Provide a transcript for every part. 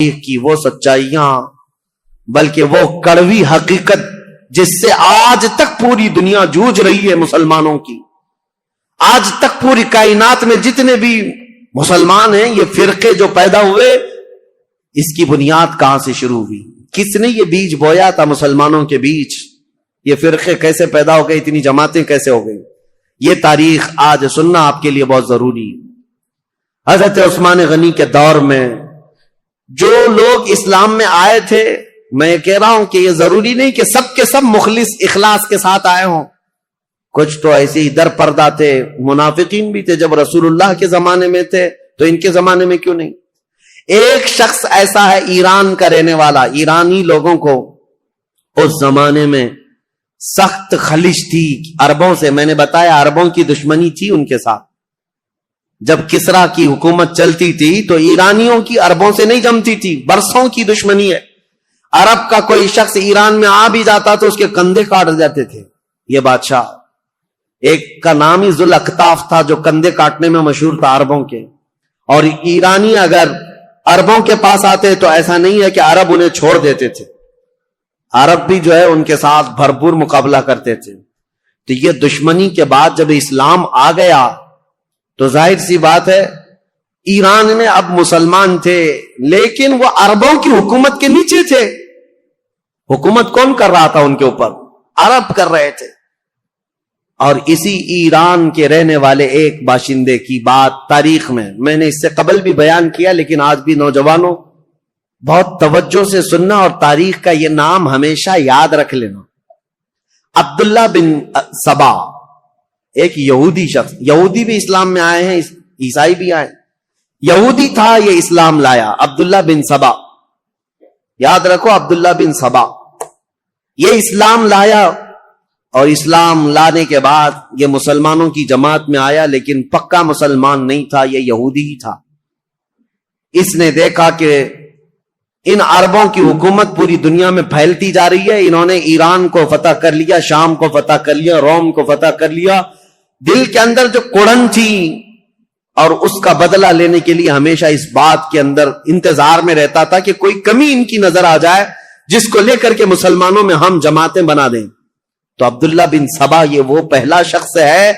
کی وہ سچائیاں بلکہ وہ کڑوی حقیقت جس سے آج تک پوری دنیا جوجھ رہی ہے مسلمانوں کی. آج تک پوری کائنات میں جتنے بھی مسلمان ہیں یہ فرقے جو پیدا ہوئے اس کی بنیاد کہاں سے شروع ہوئی؟ کس نے یہ بیج بویا تھا مسلمانوں کے بیچ؟ یہ فرقے کیسے پیدا ہو گئے؟ اتنی جماعتیں کیسے ہو گئی؟ یہ تاریخ آج سننا آپ کے لیے بہت ضروری ہے. حضرت عثمان غنی کے دور میں جو لوگ اسلام میں آئے تھے، میں کہہ رہا ہوں کہ یہ ضروری نہیں کہ سب کے سب مخلص اخلاص کے ساتھ آئے ہوں. کچھ تو ایسے ہی در پردہ تھے، منافقین بھی تھے. جب رسول اللہ کے زمانے میں تھے تو ان کے زمانے میں کیوں نہیں؟ ایک شخص ایسا ہے ایران کا رہنے والا، ایرانی لوگوں کو اس زمانے میں سخت خلش تھی عربوں سے. میں نے بتایا عربوں کی دشمنی تھی ان کے ساتھ. جب کسرا کی حکومت چلتی تھی تو ایرانیوں کی عربوں سے نہیں جمتی تھی، برسوں کی دشمنی ہے. عرب کا کوئی شخص ایران میں آ بھی جاتا تو اس کے کندھے کاٹ جاتے تھے. یہ بادشاہ ایک کا نام ہی ذوالأکتاف تھا جو کندھے کاٹنے میں مشہور تھا عربوں کے. اور ایرانی اگر عربوں کے پاس آتے تو ایسا نہیں ہے کہ عرب انہیں چھوڑ دیتے تھے، عرب بھی جو ہے ان کے ساتھ بھرپور مقابلہ کرتے تھے. تو یہ دشمنی کے بعد جب اسلام آ گیا تو ظاہر سی بات ہے ایران میں اب مسلمان تھے لیکن وہ عربوں کی حکومت کے نیچے تھے. حکومت کون کر رہا تھا ان کے اوپر؟ عرب کر رہے تھے. اور اسی ایران کے رہنے والے ایک باشندے کی بات تاریخ میں نے اس سے قبل بھی بیان کیا، لیکن آج بھی نوجوانوں بہت توجہ سے سننا اور تاریخ کا یہ نام ہمیشہ یاد رکھ لینا. عبداللہ بن سبا ایک یہودی شخص، یہودی بھی اسلام میں آئے ہیں، عیسائی بھی آئے. یہودی تھا، یہ اسلام لایا. عبداللہ بن سبا، یاد رکھو عبداللہ بن سبا، یہ اسلام لایا. اور اسلام لانے کے بعد یہ مسلمانوں کی جماعت میں آیا لیکن پکا مسلمان نہیں تھا، یہ یہودی ہی تھا. اس نے دیکھا کہ ان عربوں کی حکومت پوری دنیا میں پھیلتی جا رہی ہے. انہوں نے ایران کو فتح کر لیا، شام کو فتح کر لیا، روم کو فتح کر لیا. دل کے اندر جو کڑن تھی اور اس کا بدلہ لینے کے لیے ہمیشہ اس بات کے اندر انتظار میں رہتا تھا کہ کوئی کمی ان کی نظر آ جائے جس کو لے کر کے مسلمانوں میں ہم جماعتیں بنا دیں. تو عبداللہ بن سبا یہ وہ پہلا شخص ہے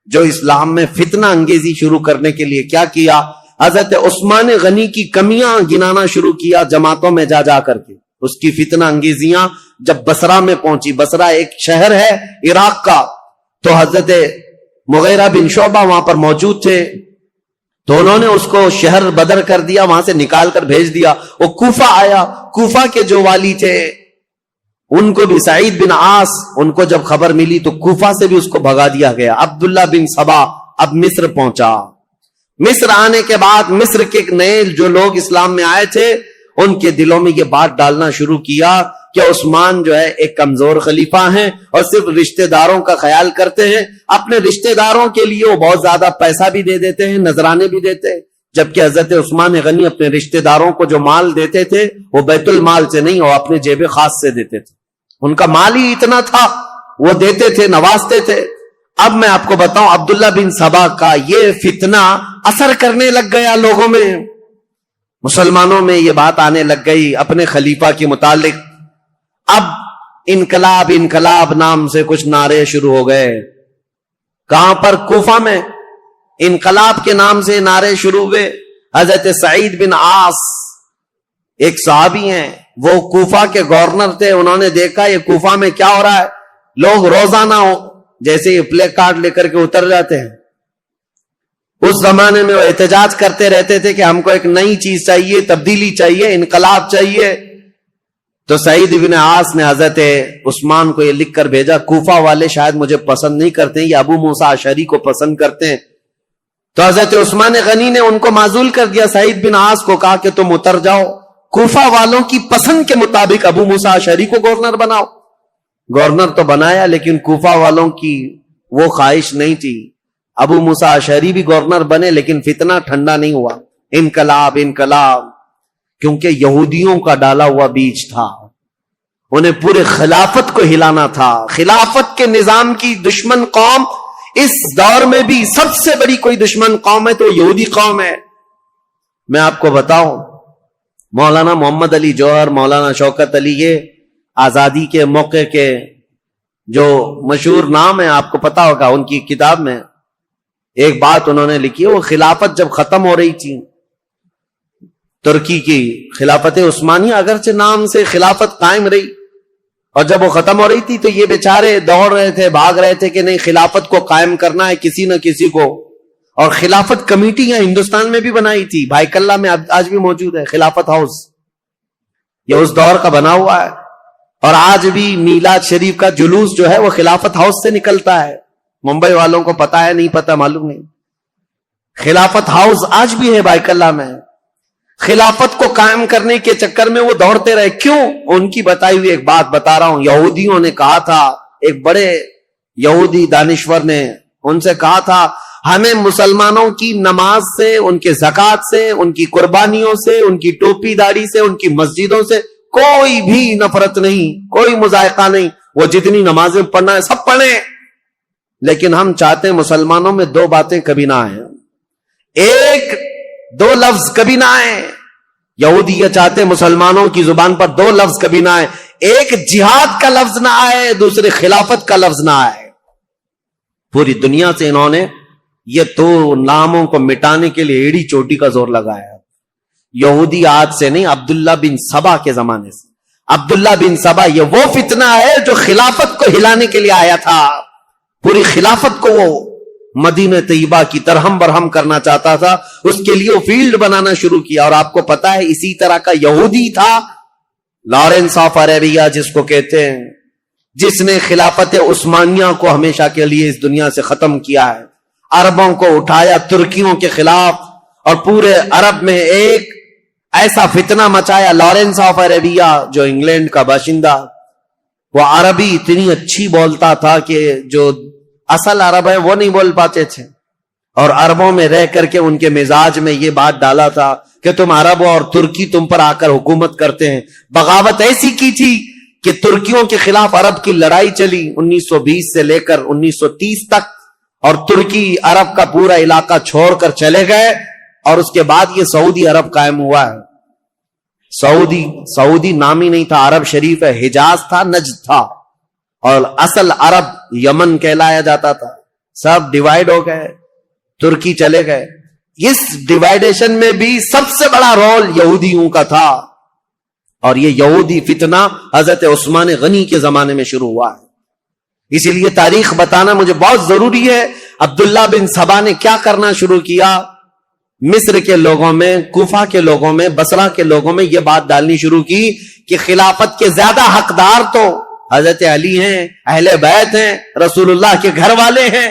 جو اسلام میں فتنہ انگیزی شروع کرنے کے لیے کیا کیا؟ حضرت عثمان غنی کی کمیاں گنانا شروع کیا جماعتوں میں جا کر کے. اس کی فتنہ انگیزیاں جب بصرہ میں پہنچی، بصرہ ایک شہر ہے عراق کا، تو حضرت مغیرہ بن شعبہ وہاں پر موجود تھے. تو انہوں نے اس کو شہر بدر کر دیا، وہاں سے نکال کر بھیج دیا. وہ کوفہ آیا، کوفہ کے جو والی تھے ان کو بھی سعید بن عاص، ان کو جب خبر ملی تو کوفہ سے بھی اس کو بھگا دیا گیا. عبداللہ بن سبا اب مصر پہنچا. مصر آنے کے بعد مصر کے نئے جو لوگ اسلام میں آئے تھے ان کے دلوں میں یہ بات ڈالنا شروع کیا کہ عثمان جو ہے ایک کمزور خلیفہ ہیں اور صرف رشتہ داروں کا خیال کرتے ہیں. اپنے رشتہ داروں کے لیے وہ بہت زیادہ پیسہ بھی دے دیتے ہیں، نذرانے بھی دیتے ہیں. جبکہ حضرت عثمان غنی اپنے رشتہ داروں کو جو مال دیتے تھے وہ بیت المال سے نہیں، وہ اپنے جیب خاص سے دیتے تھے. ان کا مال ہی اتنا تھا، وہ دیتے تھے، نوازتے تھے. اب میں آپ کو بتاؤں عبداللہ بن سبا کا یہ فتنہ اثر کرنے لگ گیا لوگوں میں، مسلمانوں میں یہ بات آنے لگ گئی اپنے خلیفہ کے متعلق. اب انقلاب انقلاب نام سے کچھ نعرے شروع ہو گئے. کہاں پر؟ کوفہ میں انقلاب کے نام سے نعرے شروع ہوئے. حضرت سعید بن عاص ایک صحابی ہیں، وہ کوفہ کے گورنر تھے. انہوں نے دیکھا یہ کوفہ میں کیا ہو رہا ہے، لوگ روزانہ جیسے یہ پلے کارڈ لے کر کے اتر جاتے ہیں. اس زمانے میں وہ احتجاج کرتے رہتے تھے کہ ہم کو ایک نئی چیز چاہیے، تبدیلی چاہیے، انقلاب چاہیے. تو سعید بن عاص نے حضرت عثمان کو یہ لکھ کر بھیجا، کوفہ والے شاید مجھے پسند نہیں کرتے ہیں، یہ ابو موسیٰ اشعری کو پسند کرتے ہیں. تو حضرت عثمان غنی نے ان کو معزول کر دیا. سعید بن عاص کو کہا کہ تم اتر جاؤ، کوفہ والوں کی پسند کے مطابق ابو موسیٰ اشعری کو گورنر بناؤ. گورنر تو بنایا لیکن کوفہ والوں کی وہ خواہش نہیں تھی. ابو موسیٰ اشعری بھی گورنر بنے لیکن فتنہ ٹھنڈا نہیں ہوا. انقلاب انقلاب، کیونکہ یہودیوں کا ڈالا ہوا بیج تھا. انہیں پورے خلافت کو ہلانا تھا. خلافت کے نظام کی دشمن قوم اس دور میں بھی سب سے بڑی کوئی دشمن قوم ہے تو یہودی قوم ہے. میں آپ کو بتاؤں مولانا محمد علی جوہر، مولانا شوکت علی، یہ آزادی کے موقع کے جو مشہور نام ہے، آپ کو پتا ہوگا، ان کی کتاب میں ایک بات انہوں نے لکھی ہے، وہ خلافت جب ختم ہو رہی تھی ترکی کی خلافت عثمانیہ، اگرچہ نام سے خلافت قائم رہی، اور جب وہ ختم ہو رہی تھی تو یہ بیچارے دوڑ رہے تھے، بھاگ رہے تھے کہ نہیں، خلافت کو قائم کرنا ہے کسی نہ کسی کو. اور خلافت کمیٹیاں ہندوستان میں بھی بنائی تھی، بھائی کلہ میں آج بھی موجود ہے خلافت ہاؤس، یہ اس دور کا بنا ہوا ہے. اور آج بھی میلاد شریف کا جلوس جو ہے وہ خلافت ہاؤس سے نکلتا ہے. ممبئی والوں کو پتا ہے، نہیں پتا معلوم نہیں. خلافت ہاؤس آج بھی ہے بھائی کلہ میں. خلافت کو قائم کرنے کے چکر میں وہ دوڑتے رہے. کیوں؟ ان کی بتائی ہوئی ایک بات بتا رہا ہوں. یہودیوں نے کہا تھا، ایک بڑے یہودی دانشور نے ان سے کہا تھا، ہمیں مسلمانوں کی نماز سے، ان کے زکوٰۃ سے، ان کی قربانیوں سے، ان کی ٹوپی داڑھی سے، ان کی مسجدوں سے کوئی بھی نفرت نہیں، کوئی مذائقہ نہیں. وہ جتنی نمازیں پڑھنا ہے سب پڑھیں، لیکن ہم چاہتے ہیں مسلمانوں میں دو باتیں کبھی نہ آئیں. ایک دو لفظ کبھی نہ آئے. یہودی یہ چاہتے ہیں مسلمانوں کی زبان پر دو لفظ کبھی نہ آئے. ایک جہاد کا لفظ نہ آئے، دوسرے خلافت کا لفظ نہ آئے. پوری دنیا سے انہوں نے یہ دو ناموں کو مٹانے کے لیے ایڑی چوٹی کا زور لگایا. یہودی آج سے نہیں، عبداللہ بن سبا کے زمانے سے. عبداللہ بن سبا یہ وہ فتنہ ہے جو خلافت کو ہلانے کے لیے آیا تھا. پوری خلافت کو وہ مدینہ طیبہ کی ترہم برہم کرنا چاہتا تھا. اس کے لیے وہ فیلڈ بنانا شروع کیا. اور آپ کو پتا ہے اسی طرح کا یہودی تھا لارنس آف عربیہ جس کو کہتے ہیں، جس نے خلافت عثمانیہ کو ہمیشہ کے لیے اس دنیا سے ختم کیا ہے. عربوں کو اٹھایا ترکیوں کے خلاف، اور پورے عرب میں ایک ایسا فتنہ مچایا. لارنس آف عربیہ جو انگلینڈ کا باشندہ، وہ عربی اتنی اچھی بولتا تھا کہ جو اصل عرب ہے وہ نہیں بول پاتے تھے. اور عربوں میں رہ کر کے ان کے مزاج میں یہ بات ڈالا تھا کہ تم عرب ہو اور ترکی تم پر آ کر حکومت کرتے ہیں. بغاوت ایسی کی تھی کہ ترکیوں کے خلاف عرب کی لڑائی چلی 1920 سے لے کر 1930 تک، اور ترکی عرب کا پورا علاقہ چھوڑ کر چلے گئے. اور اس کے بعد یہ سعودی عرب قائم ہوا ہے. سعودی نام ہی نہیں تھا، عرب شریف ہے، حجاز تھا، نجد تھا، اور اصل عرب یمن کہلایا جاتا تھا. سب ڈیوائیڈ ہو گئے، ترکی چلے گئے. اس ڈیوائیڈیشن میں بھی سب سے بڑا رول یہودیوں کا تھا. اور یہ یہودی فتنہ حضرت عثمان غنی کے زمانے میں شروع ہوا ہے. اسی لیے تاریخ بتانا مجھے بہت ضروری ہے. عبداللہ بن سبا نے کیا کرنا شروع کیا؟ مصر کے لوگوں میں، کوفہ کے لوگوں میں، بصرہ کے لوگوں میں یہ بات ڈالنی شروع کی کہ خلافت کے زیادہ حقدار تو حضرت علی ہیں، اہل بیت ہیں، رسول اللہ کے گھر والے ہیں.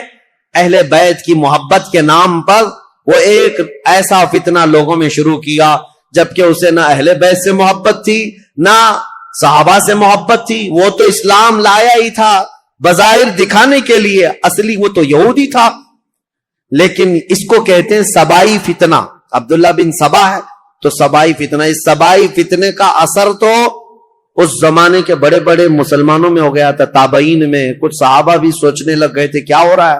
اہل بیت کی محبت کے نام پر وہ ایک ایسا فتنہ لوگوں میں شروع کیا، جبکہ اسے نہ اہل بیت سے محبت تھی، نہ صحابہ سے محبت تھی. وہ تو اسلام لایا ہی تھا بظاہر دکھانے کے لیے، اصلی وہ تو یہودی تھا. لیکن اس کو کہتے ہیں سبائی فتنہ. عبداللہ بن سبا ہے تو سبائی فتنہ. اس سبائی فتنے کا اثر تو اس زمانے کے بڑے بڑے مسلمانوں میں ہو گیا تھا. تابعین میں کچھ صحابہ بھی سوچنے لگ گئے تھے کیا ہو رہا ہے،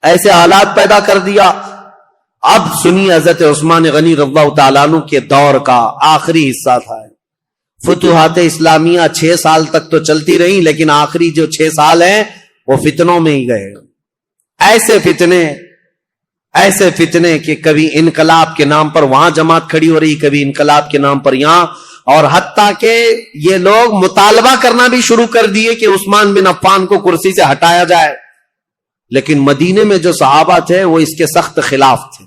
ایسے حالات پیدا کر دیا. اب سنی حضرت عثمان غنی رضی اللہ تعالیٰ عنہ کے دور کا آخری حصہ تھا. فتوحات اسلامیہ 6 سال تک تو چلتی رہی، لیکن آخری جو 6 سال ہیں وہ فتنوں میں ہی گئے. ایسے فتنے کہ کبھی انقلاب کے نام پر وہاں جماعت کھڑی ہو رہی، کبھی انقلاب کے نام پر یہاں. اور حتیٰ کہ یہ لوگ مطالبہ کرنا بھی شروع کر دیے کہ عثمان بن عفان کو کرسی سے ہٹایا جائے. لیکن مدینے میں جو صحابہ تھے وہ اس کے سخت خلاف تھے،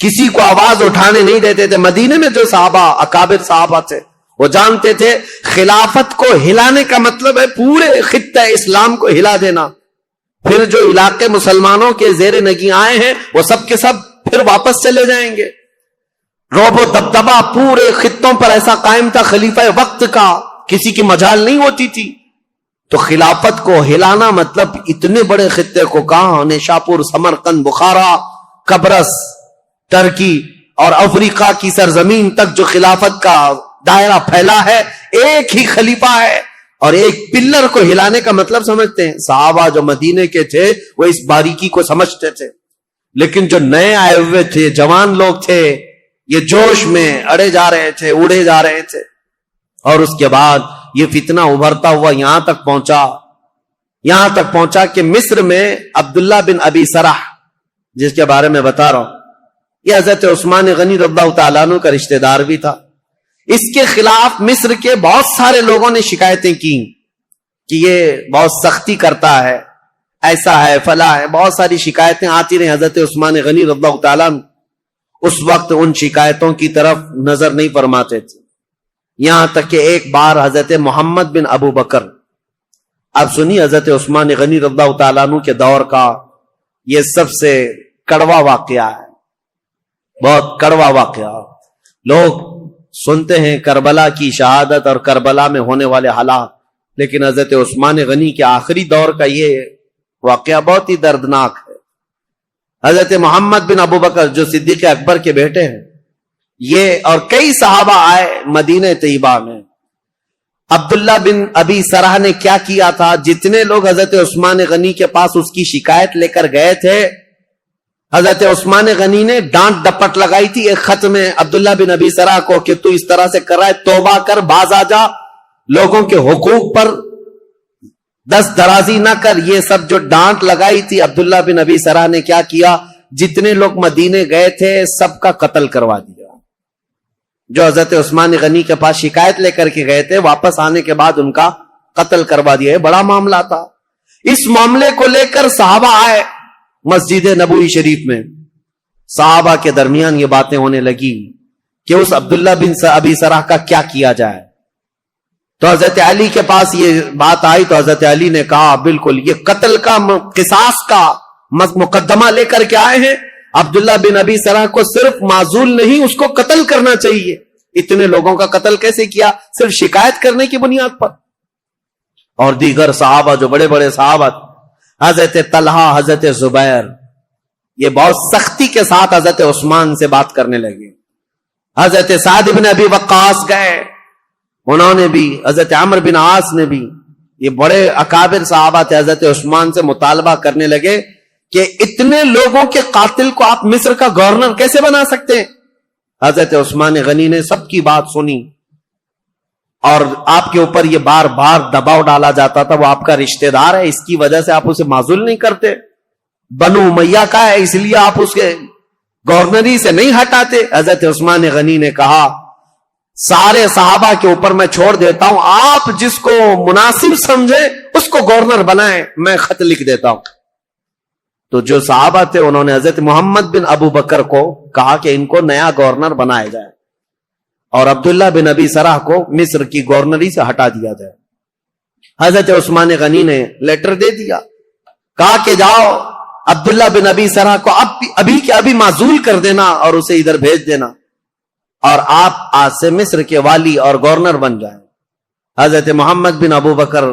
کسی کو آواز اٹھانے نہیں دیتے تھے. مدینے میں جو صحابہ اکابر صحابہ تھے وہ جانتے تھے خلافت کو ہلانے کا مطلب ہے پورے خطہ اسلام کو ہلا دینا. پھر جو علاقے مسلمانوں کے زیر نگی آئے ہیں وہ سب کے سب پھر واپس چلے جائیں گے. رعب و دبدبہ پورے خطوں پر ایسا قائم تھا خلیفہ وقت کا، کسی کی مجال نہیں ہوتی تھی. تو خلافت کو ہلانا مطلب اتنے بڑے خطے کو کہاں، نیشاپور، سمرقند، بخارا، قبرص، ترکی اور افریقہ کی سرزمین تک جو خلافت کا دائرہ پھیلا ہے، ایک ہی خلیفہ ہے. اور ایک پلر کو ہلانے کا مطلب سمجھتے ہیں. صحابہ جو مدینے کے تھے وہ اس باریکی کو سمجھتے تھے، لیکن جو نئے آئے ہوئے تھے، جوان لوگ تھے، یہ جوش میں اڑے جا رہے تھے، اڑے جا رہے تھے، اور اس کے بعد یہ فتنہ ابھرتا ہوا یہاں تک پہنچا کہ مصر میں عبداللہ بن ابی سرح، جس کے بارے میں بتا رہا ہوں، یہ حضرت عثمان غنی رضی اللہ تعالیٰ عنہ کا رشتہ دار بھی تھا. اس کے خلاف مصر کے بہت سارے لوگوں نے شکایتیں کی کہ یہ بہت سختی کرتا ہے، ایسا ہے، فلاں ہے، بہت ساری شکایتیں آتی رہیں. حضرت عثمان غنی رضی اللہ تعالیٰ عنہ اس وقت ان شکایتوں کی طرف نظر نہیں فرماتے تھے، یہاں تک کہ ایک بار حضرت محمد بن ابو بکر، اب سنی حضرت عثمان غنی رضی اللہ تعالیٰ عنہ کے دور کا یہ سب سے کڑوا واقعہ ہے، بہت کڑوا واقعہ. لوگ سنتے ہیں کربلا کی شہادت اور کربلا میں ہونے والے حالات، لیکن حضرت عثمان غنی کے آخری دور کا یہ واقعہ بہت ہی دردناک ہے. حضرت محمد بن ابو بکر جو صدیق اکبر کے بیٹے ہیں، یہ اور کئی صحابہ آئے مدینہ طیبہ میں. عبداللہ بن ابی سرح نے کیا کیا تھا؟ جتنے لوگ حضرت عثمان غنی کے پاس اس کی شکایت لے کر گئے تھے، حضرت عثمان غنی نے ڈانٹ ڈپٹ لگائی تھی ایک خط میں عبداللہ بن ابی سرح کو کہ تو اس طرح سے کر رہا ہے، توبہ کر، باز آ جا، لوگوں کے حقوق پر دست درازی نہ کر. یہ سب جو ڈانٹ لگائی تھی، عبداللہ بن ابی سرح نے کیا کیا؟ جتنے لوگ مدینے گئے تھے سب کا قتل کروا دیا. جو حضرت عثمان غنی کے پاس شکایت لے کر کے گئے تھے، واپس آنے کے بعد ان کا قتل کروا دیا. یہ بڑا معاملہ تھا. اس معاملے کو لے کر صحابہ آئے مسجد نبوی شریف میں. صحابہ کے درمیان یہ باتیں ہونے لگی کہ اس عبداللہ بن ابی سرح کا کیا کیا جائے. تو حضرت علی کے پاس یہ بات آئی تو حضرت علی نے کہا بالکل یہ قتل کا، قصاص کا مقدمہ لے کر کے آئے ہیں. عبداللہ بن ابی سرح کو صرف معزول نہیں، اس کو قتل کرنا چاہیے. اتنے لوگوں کا قتل کیسے کیا؟ صرف شکایت کرنے کی بنیاد پر. اور دیگر صحابہ جو بڑے بڑے صحابہ، حضرت طلحہ، حضرت زبیر، یہ بہت سختی کے ساتھ حضرت عثمان سے بات کرنے لگے. حضرت سعد بن ابی وقاص گئے، انہوں نے بھی، حضرت عمرو بن عاص نے بھی، یہ بڑے اکابر صحابہ تھے، حضرت عثمان سے مطالبہ کرنے لگے کہ اتنے لوگوں کے قاتل کو آپ مصر کا گورنر کیسے بنا سکتے ہیں؟ حضرت عثمان غنی نے سب کی بات سنی، اور آپ کے اوپر یہ بار بار دباؤ ڈالا جاتا تھا، وہ آپ کا رشتہ دار ہے، اس کی وجہ سے آپ اسے معزول نہیں کرتے، بنو امیہ کا ہے اس لیے آپ اس کے گورنری سے نہیں ہٹاتے. حضرت عثمان غنی نے کہا سارے صحابہ کے اوپر میں چھوڑ دیتا ہوں، آپ جس کو مناسب سمجھے اس کو گورنر بنائیں، میں خط لکھ دیتا ہوں. تو جو صحابہ تھے انہوں نے حضرت محمد بن ابو بکر کو کہا کہ ان کو نیا گورنر بنایا جائے اور عبداللہ بن ابی سرح کو مصر کی گورنری سے ہٹا دیا جائے. حضرت عثمان غنی نے لیٹر دے دیا، کہا کہ جاؤ عبداللہ بن ابی سرح کو ابھی کے ابھی معزول کر دینا اور اسے ادھر بھیج دینا، اور آپ آج سے مصر کے والی اور گورنر بن جائیں. حضرت محمد بن ابو بکر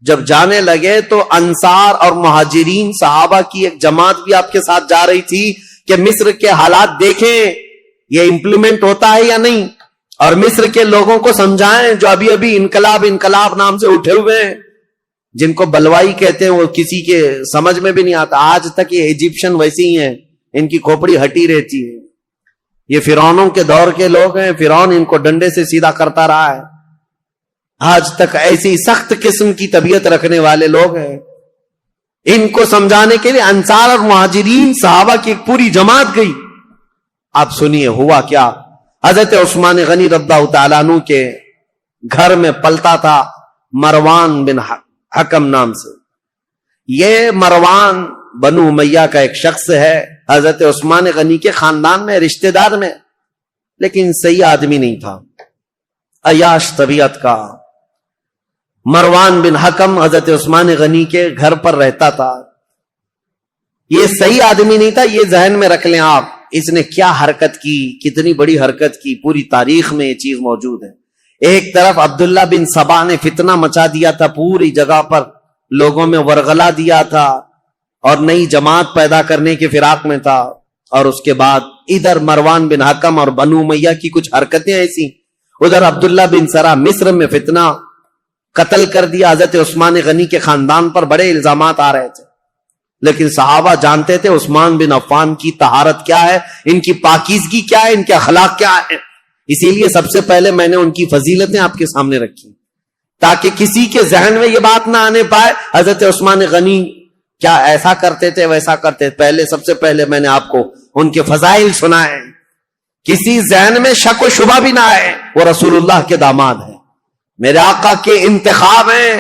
جب جانے لگے تو انصار اور مہاجرین صحابہ کی ایک جماعت بھی آپ کے ساتھ جا رہی تھی کہ مصر کے حالات دیکھیں یہ امپلیمنٹ ہوتا ہے یا نہیں، اور مصر کے لوگوں کو سمجھائیں جو ابھی ابھی انقلاب نام سے اٹھے ہوئے ہیں، جن کو بلوائی کہتے ہیں، وہ کسی کے سمجھ میں بھی نہیں آتا. آج تک یہ ایجپشن ویسی ہی ہیں، ان کی کھوپڑی ہٹی رہتی ہے. یہ فرعونوں کے دور کے لوگ ہیں، فرعون ان کو ڈنڈے سے سیدھا کرتا رہا ہے. آج تک ایسی سخت قسم کی طبیعت رکھنے والے لوگ ہیں. ان کو سمجھانے کے لیے انصار اور مہاجرین صحابہ کی ایک پوری جماعت گئی. آپ سنیے ہوا کیا. حضرت عثمان غنی رضی اللہ تعالیٰ عنہ کے گھر میں پلتا تھا مروان بن حکم نام سے. یہ مروان بنو امیہ کا ایک شخص ہے، حضرت عثمان غنی کے خاندان میں، رشتہ دار میں، لیکن صحیح آدمی نہیں تھا، عیاش طبیعت کا. مروان بن حکم حضرت عثمان غنی کے گھر پر رہتا تھا. یہ صحیح آدمی نہیں تھا، یہ ذہن میں رکھ لیں آپ. اس نے کیا حرکت کی، کتنی بڑی حرکت کی، پوری تاریخ میں یہ چیز موجود ہے. ایک طرف عبداللہ بن سبا نے فتنہ مچا دیا تھا پوری جگہ پر، لوگوں میں ورغلا دیا تھا اور نئی جماعت پیدا کرنے کے فراق میں تھا. اور اس کے بعد ادھر مروان بن حکم اور بنو امیہ کی کچھ حرکتیں ایسی، ادھر عبداللہ بن سرا مصر میں فتنہ، قتل کر دیا. حضرت عثمان غنی کے خاندان پر بڑے الزامات آ رہے تھے. لیکن صحابہ جانتے تھے عثمان بن عفان کی طہارت کیا ہے، ان کی پاکیزگی کیا ہے، ان کے اخلاق کیا ہے. اسی لیے سب سے پہلے میں نے ان کی فضیلتیں آپ کے سامنے رکھی تاکہ کسی کے ذہن میں یہ بات نہ آنے پائے حضرت عثمان غنی کیا ایسا کرتے تھے ویسا کرتے تھے. سب سے پہلے میں نے آپ کو ان کے فضائل سنائے، کسی ذہن میں شک و شبہ بھی نہ آئے. وہ رسول اللہ کے داماد ہیں، میرے آقا کے انتخاب ہیں،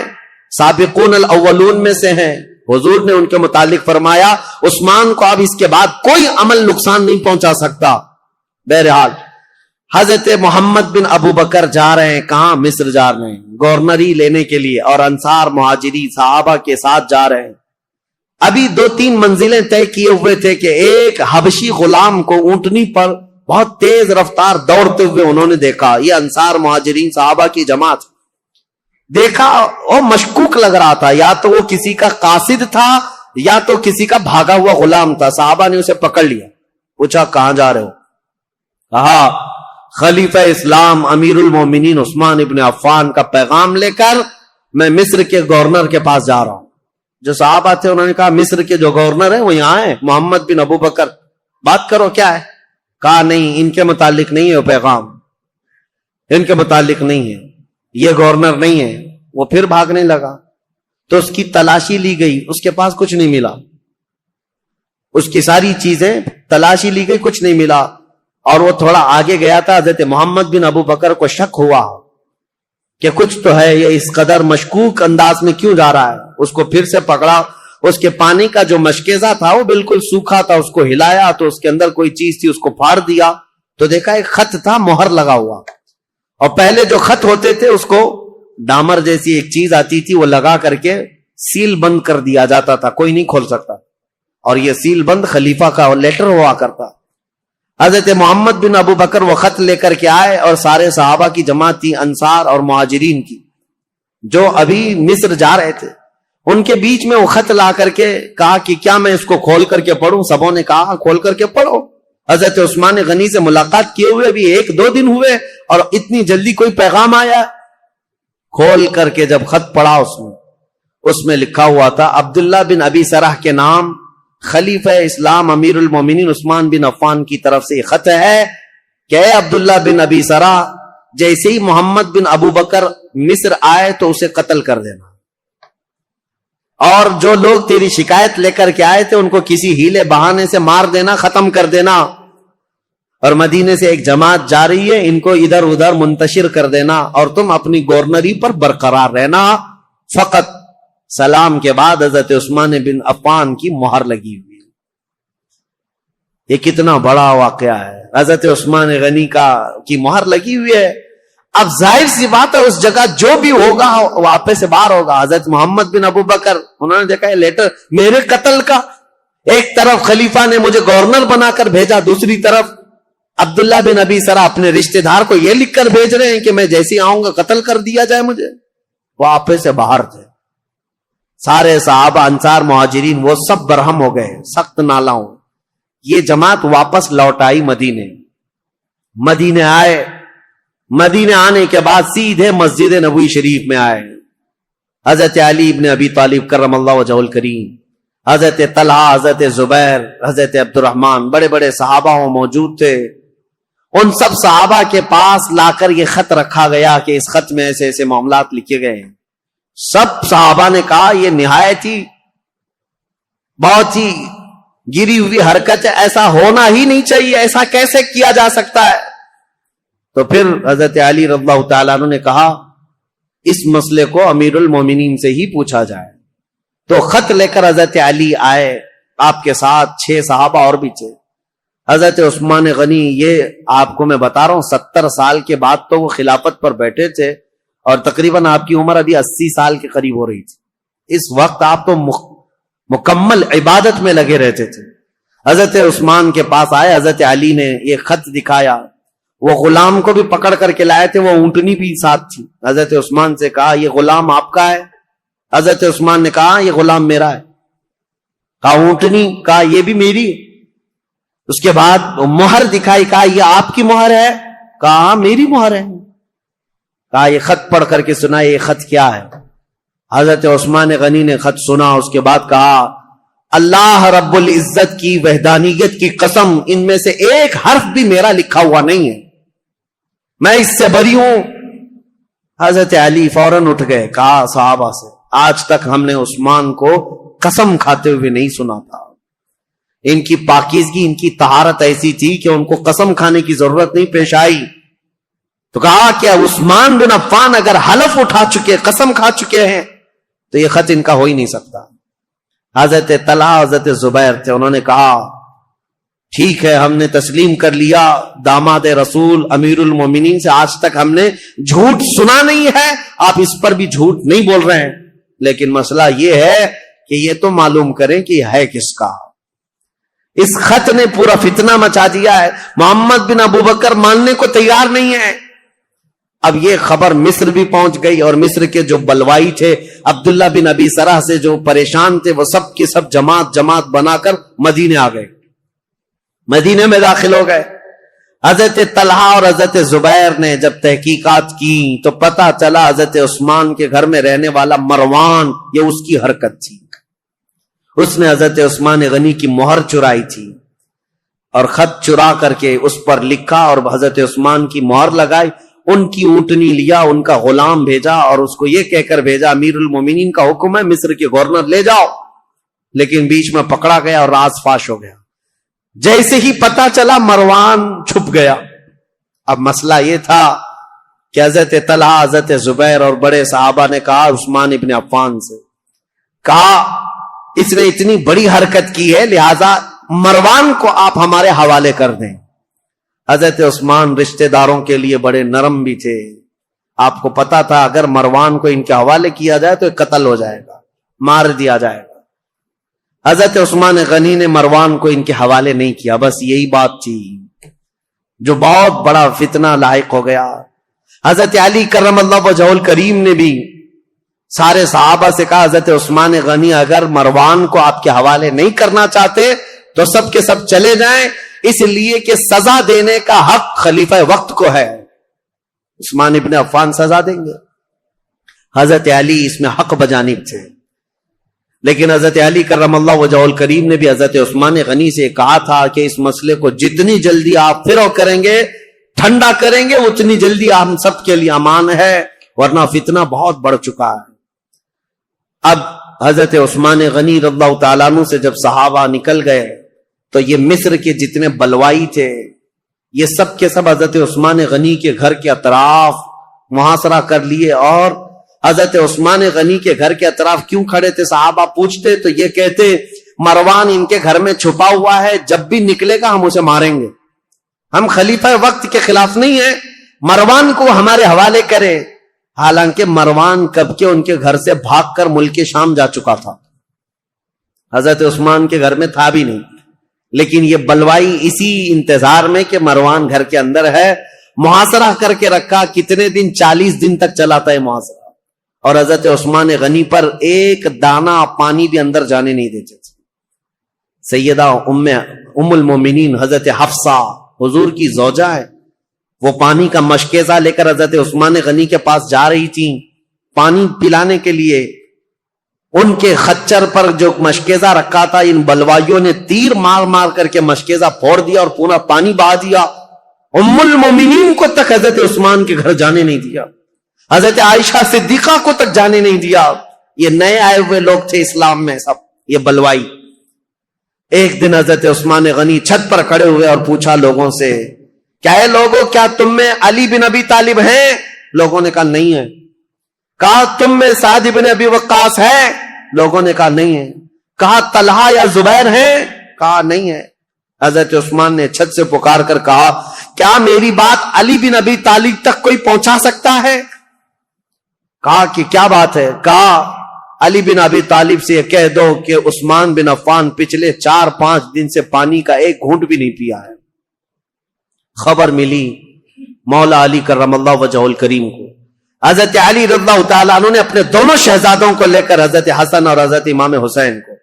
سابقون الاولون میں سے ہیں. حضور نے ان کے متعلق فرمایا عثمان کو اب اس کے بعد کوئی عمل نقصان نہیں پہنچا سکتا. بہرحال حضرت محمد بن ابو بکر جا رہے ہیں، کہاں؟ مصر جا رہے ہیں گورنری لینے کے لیے، اور انصار مہاجری صحابہ کے ساتھ جا رہے ہیں. ابھی 2-3 منزلیں طے کیے ہوئے تھے کہ ایک حبشی غلام کو اونٹنی پر بہت تیز رفتار دوڑتے ہوئے انہوں نے دیکھا. یہ انصار مہاجرین صحابہ کی جماعت دیکھا، وہ مشکوک لگ رہا تھا، یا تو وہ کسی کا قاصد تھا یا تو کسی کا بھاگا ہوا غلام تھا. صحابہ نے اسے پکڑ لیا، پوچھا کہاں جا رہے ہو؟ کہا خلیفہ اسلام امیر المومنین عثمان ابن عفان کا پیغام لے کر میں مصر کے گورنر کے پاس جا رہا ہوں. جو صحابہ تھے انہوں نے کہا مصر کے جو گورنر ہیں وہ یہاں ہیں، محمد بن ابو بکر، بات کرو کیا ہے. کہا نہیں، ان کے متعلق نہیں ہے وہ پیغام، ان کے متعلق نہیں ہے، یہ گورنر نہیں ہے. وہ پھر بھاگنے لگا تو اس کی تلاشی لی گئی، اس کے پاس کچھ نہیں ملا، اس کی ساری چیزیں تلاشی لی گئی، کچھ نہیں ملا. اور وہ تھوڑا آگے گیا تھا، حضرت محمد بن ابو بکر کو شک ہوا کہ کچھ تو ہے، یہ اس قدر مشکوک انداز میں کیوں جا رہا ہے. اس کو پھر سے پکڑا، اس کے پانی کا جو مشکیزہ تھا وہ بالکل سوکھا تھا، اس کو ہلایا تو اس کے اندر کوئی چیز تھی، اس کو پھاڑ دیا تو دیکھا ایک خط تھا مہر لگا ہوا. اور پہلے جو خط ہوتے تھے اس کو ڈامر جیسی ایک چیز آتی تھی، وہ لگا کر کے سیل بند کر دیا جاتا تھا، کوئی نہیں کھول سکتا. اور یہ سیل بند خلیفہ کا لیٹر ہوا کرتا. حضرت محمد بن ابو بکر وہ خط لے کر کے آئے، اور سارے صحابہ کی جماعت تھی، انصار اور مہاجرین کی، جو ابھی مصر جا رہے تھے. ان کے بیچ میں وہ خط لا کر کے کہا کہ کیا میں اس کو کھول کر کے پڑھوں؟ سبوں نے کہا کھول کر کے پڑھو. حضرت عثمان غنی سے ملاقات کیے ہوئے ابھی 1-2 دن ہوئے اور اتنی جلدی کوئی پیغام آیا. کھول کر کے جب خط پڑھا اس میں لکھا ہوا تھا عبداللہ بن ابی سرح کے نام، خلیفہ اسلام امیر المومنین عثمان بن عفان کی طرف سے یہ خط ہے کہ اے عبداللہ بن ابی سرح، جیسے ہی محمد بن ابو بکر مصر آئے تو اسے قتل کر دینا، اور جو لوگ تیری شکایت لے کر کے آئے تھے ان کو کسی ہیلے بہانے سے مار دینا، ختم کر دینا. اور مدینے سے ایک جماعت جا رہی ہے، ان کو ادھر ادھر منتشر کر دینا، اور تم اپنی گورنری پر برقرار رہنا. فقط سلام کے بعد حضرت عثمان بن عفان کی مہر لگی ہوئی. یہ کتنا بڑا واقعہ ہے، حضرت عثمان غنی کی مہر لگی ہوئی ہے. اب ظاہر سی بات ہے اس جگہ جو بھی ہوگا وہ آپے سے باہر ہوگا. حضرت محمد بن ابو بکر انہوں نے دیکھا یہ لیٹر میرے قتل کا، ایک طرف خلیفہ نے مجھے گورنر بنا کر بھیجا، دوسری طرف عبداللہ بن ابی سرح اپنے رشتہ دار کو یہ لکھ کر بھیج رہے ہیں کہ میں جیسے آؤں گا قتل کر دیا جائے مجھے. وہ آپے سے باہر تھے. سارے صحابہ انصار مہاجرین وہ سب برہم ہو گئے، سخت نالاں. یہ جماعت واپس لوٹ آئی مدینے آئے. مدینے آنے کے بعد سیدھے مسجد نبوی شریف میں آئے. حضرت علی ابن ابی طالب کرم اللہ وجہہ الکریم، حضرت طلحہ، حضرت زبیر، حضرت عبد الرحمن، بڑے بڑے صحابہ موجود تھے. ان سب صحابہ کے پاس لا کر یہ خط رکھا گیا کہ اس خط میں ایسے ایسے معاملات لکھے گئے ہیں. سب صحابہ نے کہا یہ نہایت ہی بہت ہی گری ہوئی حرکت ہے، ایسا ہونا ہی نہیں چاہیے، ایسا کیسے کیا جا سکتا ہے. تو پھر حضرت علی رضی اللہ تعالیٰ عنہ نے کہا اس مسئلے کو امیر المومنین سے ہی پوچھا جائے. تو خط لے کر حضرت علی آئے، آپ کے ساتھ 6 صحابہ اور بھی تھے. حضرت عثمان غنی، یہ آپ کو میں بتا رہا ہوں 70 سال کے بعد تو وہ خلافت پر بیٹھے تھے، اور تقریباً آپ کی عمر ابھی 80 سال کے قریب ہو رہی تھی. اس وقت آپ تو مکمل عبادت میں لگے رہتے تھے. حضرت عثمان کے پاس آئے، حضرت علی نے یہ خط دکھایا. وہ غلام کو بھی پکڑ کر کے لائے تھے، وہ اونٹنی بھی ساتھ تھی. حضرت عثمان سے کہا یہ غلام آپ کا ہے؟ حضرت عثمان نے کہا یہ غلام میرا ہے. کہا اونٹنی؟ کہا یہ بھی میری. اس کے بعد مہر دکھائی، کہا یہ آپ کی مہر ہے؟ کہا میری مہر ہے. کہا یہ خط پڑھ کر کے سنا، یہ خط کیا ہے؟ حضرت عثمان غنی نے خط سنا، اس کے بعد کہا اللہ رب العزت کی وحدانیت کی قسم ان میں سے ایک حرف بھی میرا لکھا ہوا نہیں ہے، میں اس سے بری ہوں۔ حضرت علی فوراً اٹھ گئے، کہا صحابہ سے آج تک ہم نے عثمان کو قسم کھاتے ہوئے نہیں سنا تھا، ان کی پاکیزگی ان کی طہارت ایسی تھی کہ ان کو قسم کھانے کی ضرورت نہیں پیش آئی۔ تو کہا کہ عثمان بن عفان اگر حلف اٹھا چکے قسم کھا چکے ہیں تو یہ خط ان کا ہو ہی نہیں سکتا۔ حضرت طلحہ حضرت زبیر تھے، انہوں نے کہا ٹھیک ہے ہم نے تسلیم کر لیا، داماد رسول امیر المومنین سے آج تک ہم نے جھوٹ سنا نہیں ہے، آپ اس پر بھی جھوٹ نہیں بول رہے ہیں، لیکن مسئلہ یہ ہے کہ یہ تو معلوم کریں کہ یہ ہے کس کا۔ اس خط نے پورا فتنہ مچا دیا ہے، محمد بن ابو بکر ماننے کو تیار نہیں ہے۔ اب یہ خبر مصر بھی پہنچ گئی، اور مصر کے جو بلوائی تھے عبداللہ بن ابی سرح سے جو پریشان تھے، وہ سب کے سب جماعت بنا کر مدینے آ گئے، مدینے میں داخل ہو گئے۔ حضرت طلحہ اور حضرت زبیر نے جب تحقیقات کی تو پتہ چلا حضرت عثمان کے گھر میں رہنے والا مروان، یہ اس کی حرکت تھی، اس نے حضرت عثمان غنی کی مہر چرائی تھی اور خط چرا کر کے اس پر لکھا اور حضرت عثمان کی مہر لگائی، ان کی اونٹنی لیا، ان کا غلام بھیجا اور اس کو یہ کہہ کر بھیجا امیر المومنین کا حکم ہے مصر کے گورنر لے جاؤ، لیکن بیچ میں پکڑا گیا اور راز فاش ہو گیا۔ جیسے ہی پتا چلا مروان چھپ گیا۔ اب مسئلہ یہ تھا کہ حضرت طلحہ حضرت زبیر اور بڑے صحابہ نے کہا عثمان ابن عفان سے، کہا اس نے اتنی بڑی حرکت کی ہے لہذا مروان کو آپ ہمارے حوالے کر دیں۔ حضرت عثمان رشتہ داروں کے لیے بڑے نرم بھی تھے، آپ کو پتا تھا اگر مروان کو ان کے حوالے کیا جائے تو قتل ہو جائے گا، مار دیا جائے گا۔ حضرت عثمان غنی نے مروان کو ان کے حوالے نہیں کیا، بس یہی بات تھی جو بہت بڑا فتنہ لاحق ہو گیا۔ حضرت علی کرم اللہ وجہہ الکریم نے بھی سارے صحابہ سے کہا حضرت عثمان غنی اگر مروان کو آپ کے حوالے نہیں کرنا چاہتے تو سب کے سب چلے جائیں، اس لیے کہ سزا دینے کا حق خلیفہ وقت کو ہے، عثمان ابن عفان سزا دیں گے۔ حضرت علی اس میں حق بجانب تھے، لیکن حضرت علی کرم اللہ وجہہ الکریم نے بھی حضرت عثمان غنی سے کہا تھا کہ اس مسئلے کو جتنی جلدی آپ فرو کریں گے، ٹھنڈا کریں گے، اتنی جلدی ہم سب کے لیے امان ہے، ورنہ فتنہ بہت بڑھ چکا ہے۔ اب حضرت عثمان غنی رضی اللہ تعالیٰ عنہ سے جب صحابہ نکل گئے تو یہ مصر کے جتنے بلوائی تھے یہ سب کے سب حضرت عثمان غنی کے گھر کے اطراف محاصرہ کر لیے، اور حضرت عثمان غنی کے گھر کے اطراف کیوں کھڑے تھے صحابہ پوچھتے تو یہ کہتے مروان ان کے گھر میں چھپا ہوا ہے، جب بھی نکلے گا ہم اسے ماریں گے، ہم خلیفہ وقت کے خلاف نہیں ہیں، مروان کو ہمارے حوالے کرے۔ حالانکہ مروان کب کے ان کے گھر سے بھاگ کر ملک شام جا چکا تھا، حضرت عثمان کے گھر میں تھا بھی نہیں، لیکن یہ بلوائی اسی انتظار میں کہ مروان گھر کے اندر ہے محاصرہ کر کے رکھا۔ کتنے دن؟ 40 دن تک چلا تھا یہ محاصرہ، اور حضرت عثمان غنی پر ایک دانہ پانی بھی اندر جانے نہیں دیتے تھے۔ سیدہ ام المومنین حضرت حفصہ حضور کی زوجہ ہے، وہ پانی کا مشکیزہ لے کر حضرت عثمان غنی کے پاس جا رہی تھی پانی پلانے کے لیے، ان کے خچر پر جو مشکیزہ رکھا تھا ان بلوائیوں نے تیر مار مار کر کے مشکیزہ پھوڑ دیا اور پورا پانی بہا دیا۔ ام المومنین کو تک حضرت عثمان کے گھر جانے نہیں دیا، حضرت عائشہ صدیقہ کو تک جانے نہیں دیا۔ یہ نئے آئے ہوئے لوگ تھے اسلام میں سب، یہ بلوائی۔ ایک دن حضرت عثمان غنی چھت پر کھڑے ہوئے اور پوچھا لوگوں سے، کیا ہے لوگوں، کیا تم میں علی بن ابی طالب ہیں؟ لوگوں نے کہا نہیں ہے۔ کہا تم میں سعد بن ابی وقاص ہے؟ لوگوں نے کہا نہیں ہے۔ کہا طلحہ یا زبیر ہیں؟ کہا نہیں ہے۔ حضرت عثمان نے چھت سے پکار کر کہا کیا میری بات علی بن ابی طالب تک کوئی پہنچا سکتا ہے؟ کہا کہ کیا بات ہے؟ کہا علی بن ابی طالب سے یہ کہہ دو کہ عثمان بن عفان پچھلے 4-5 دن سے پانی کا ایک گھونٹ بھی نہیں پیا ہے۔ خبر ملی مولا علی کرم اللہ وجہہ الکریم کو، حضرت علی رضی اللہ تعالیٰ عنہ نے اپنے دونوں شہزادوں کو لے کر حضرت حسن اور حضرت امام حسین کو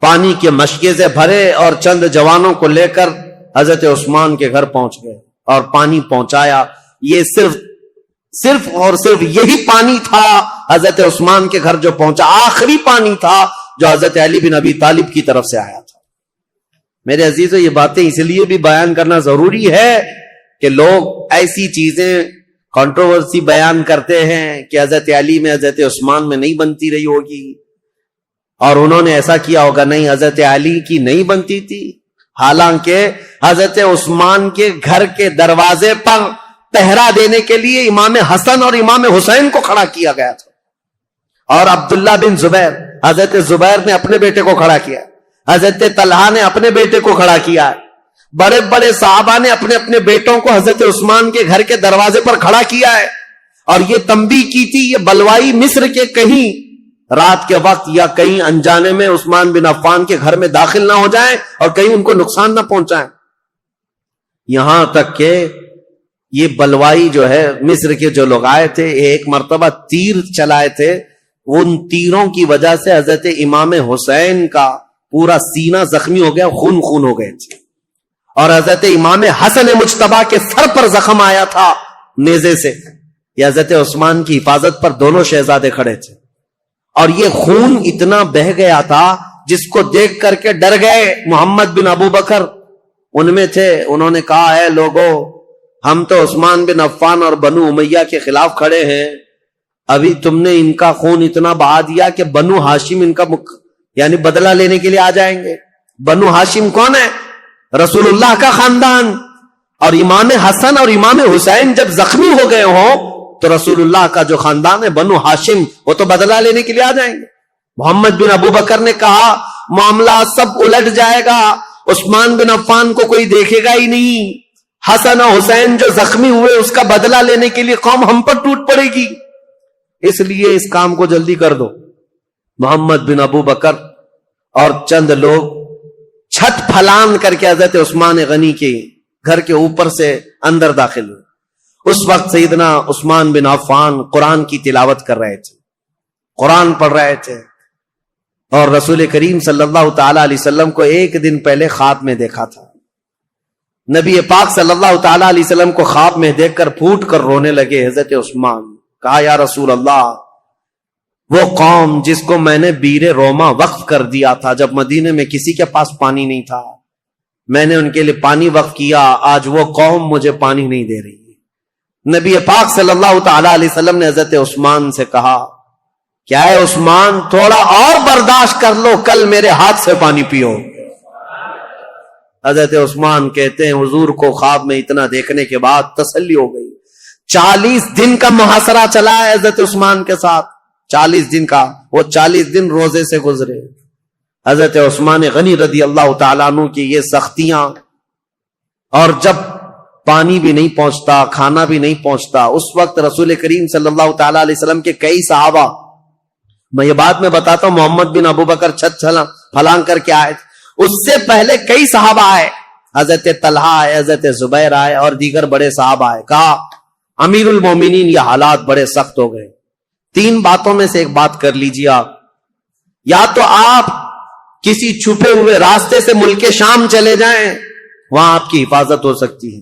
پانی کے مشکیزے بھرے اور چند جوانوں کو لے کر حضرت عثمان کے گھر پہنچ گئے اور پانی پہنچایا۔ یہ صرف اور صرف یہی پانی تھا حضرت عثمان کے گھر جو پہنچا، آخری پانی تھا جو حضرت علی بن ابی طالب کی طرف سے آیا تھا۔ میرے عزیزو، یہ باتیں اس لیے بھی بیان کرنا ضروری ہے کہ لوگ ایسی چیزیں کنٹروورسی بیان کرتے ہیں کہ حضرت علی میں حضرت عثمان میں نہیں بنتی رہی ہوگی، اور انہوں نے ایسا کیا ہوگا۔ نہیں، حضرت علی کی نہیں بنتی تھی، حالانکہ حضرت عثمان کے گھر کے دروازے پر پہرا دینے کے لیے امام حسن اور امام حسین کو کھڑا کیا گیا تھا، اور عبداللہ بن زبیر، حضرت زبیر نے اپنے بیٹے کو کھڑا کیا، حضرت طلحہ نے اپنے بیٹے کو کھڑا کیا ہے، بڑے بڑے صحابہ نے اپنے اپنے بیٹوں کو حضرت عثمان کے گھر کے دروازے پر کھڑا کیا ہے، اور یہ تنبیہ کی تھی یہ بلوائی مصر کے کہیں رات کے وقت یا کہیں انجانے میں عثمان بن عفان کے گھر میں داخل نہ ہو جائیں اور کہیں ان کو نقصان نہ پہنچائیں۔ یہاں تک کہ یہ بلوائی جو ہے مصر کے جو لوگ آئے تھے، ایک مرتبہ تیر چلائے تھے، ان تیروں کی وجہ سے حضرت امام حسین کا پورا سینہ زخمی ہو گیا، خون خون ہو گئے تھے، اور حضرت امام حسن مجتبیٰ کے سر پر زخم آیا تھا نیزے سے۔ یہ حضرت عثمان کی حفاظت پر دونوں شہزادے کھڑے تھے، اور یہ خون اتنا بہ گیا تھا جس کو دیکھ کر کے ڈر گئے۔ محمد بن ابو بکر ان میں تھے، انہوں نے کہا اے لوگو، ہم تو عثمان بن عفان اور بنو امیہ کے خلاف کھڑے ہیں، ابھی تم نے ان کا خون اتنا بہا دیا کہ بنو ہاشم ان کا یعنی بدلہ لینے کے لیے آ جائیں گے۔ بنو ہاشم کون ہے؟ رسول اللہ کا خاندان، اور امام حسن اور امام حسین جب زخمی ہو گئے ہوں تو رسول اللہ کا جو خاندان ہے بنو ہاشم، وہ تو بدلہ لینے کے لیے آ جائیں گے۔ محمد بن ابو بکر نے کہا معاملہ سب الٹ جائے گا، عثمان بن عفان کو کوئی دیکھے گا ہی نہیں، حسن اور حسین جو زخمی ہوئے اس کا بدلہ لینے کے لیے قوم ہم پر ٹوٹ پڑے گی، اس لیے اس کام کو جلدی کر دو۔ محمد بن ابو بکر اور چند لوگ چھت پھلان کر کے حضرت عثمان غنی کے گھر کے اوپر سے اندر داخل ہوئے۔ اس وقت سیدنا عثمان بن عفان قرآن کی تلاوت کر رہے تھے، قرآن پڑھ رہے تھے، اور رسول کریم صلی اللہ تعالی علیہ وسلم کو ایک دن پہلے خواب میں دیکھا تھا۔ نبی پاک صلی اللہ تعالی علیہ وسلم کو خواب میں دیکھ کر پھوٹ کر رونے لگے حضرت عثمان۔ کہا یا رسول اللہ، وہ قوم جس کو میں نے بیر روما وقف کر دیا تھا جب مدینے میں کسی کے پاس پانی نہیں تھا، میں نے ان کے لیے پانی وقف کیا، آج وہ قوم مجھے پانی نہیں دے رہی۔ نبی پاک صلی اللہ تعالی علیہ وسلم نے حضرت عثمان سے کہا کیا ہے عثمان، تھوڑا اور برداشت کر لو، کل میرے ہاتھ سے پانی پیو۔ حضرت عثمان کہتے ہیں حضور کو خواب میں اتنا دیکھنے کے بعد تسلی ہو گئی۔ 40 دن کا محاصرہ چلا ہے حضرت عثمان کے ساتھ، 40 دن کا، وہ 40 دن روزے سے گزرے۔ حضرت عثمان غنی رضی اللہ تعالیٰ عنہ کی یہ سختیاں، اور جب پانی بھی نہیں پہنچتا، کھانا بھی نہیں پہنچتا، اس وقت رسول کریم صلی اللہ تعالیٰ علیہ وسلم کے کئی صحابہ، میں یہ بات میں بتاتا ہوں، محمد بن ابو بکر چھت پھلانگ کر کے آئے، اس سے پہلے کئی صحابہ آئے، حضرت طلحہ آئے، حضرت زبیر آئے، اور دیگر بڑے صحابہ آئے۔ کہا امیر المومنین یہ حالات بڑے سخت ہو گئے، 3 باتوں میں سے ایک بات کر لیجیے آپ، یا تو آپ کسی چھپے ہوئے راستے سے ملک شام چلے جائیں، وہاں آپ کی حفاظت ہو سکتی ہے،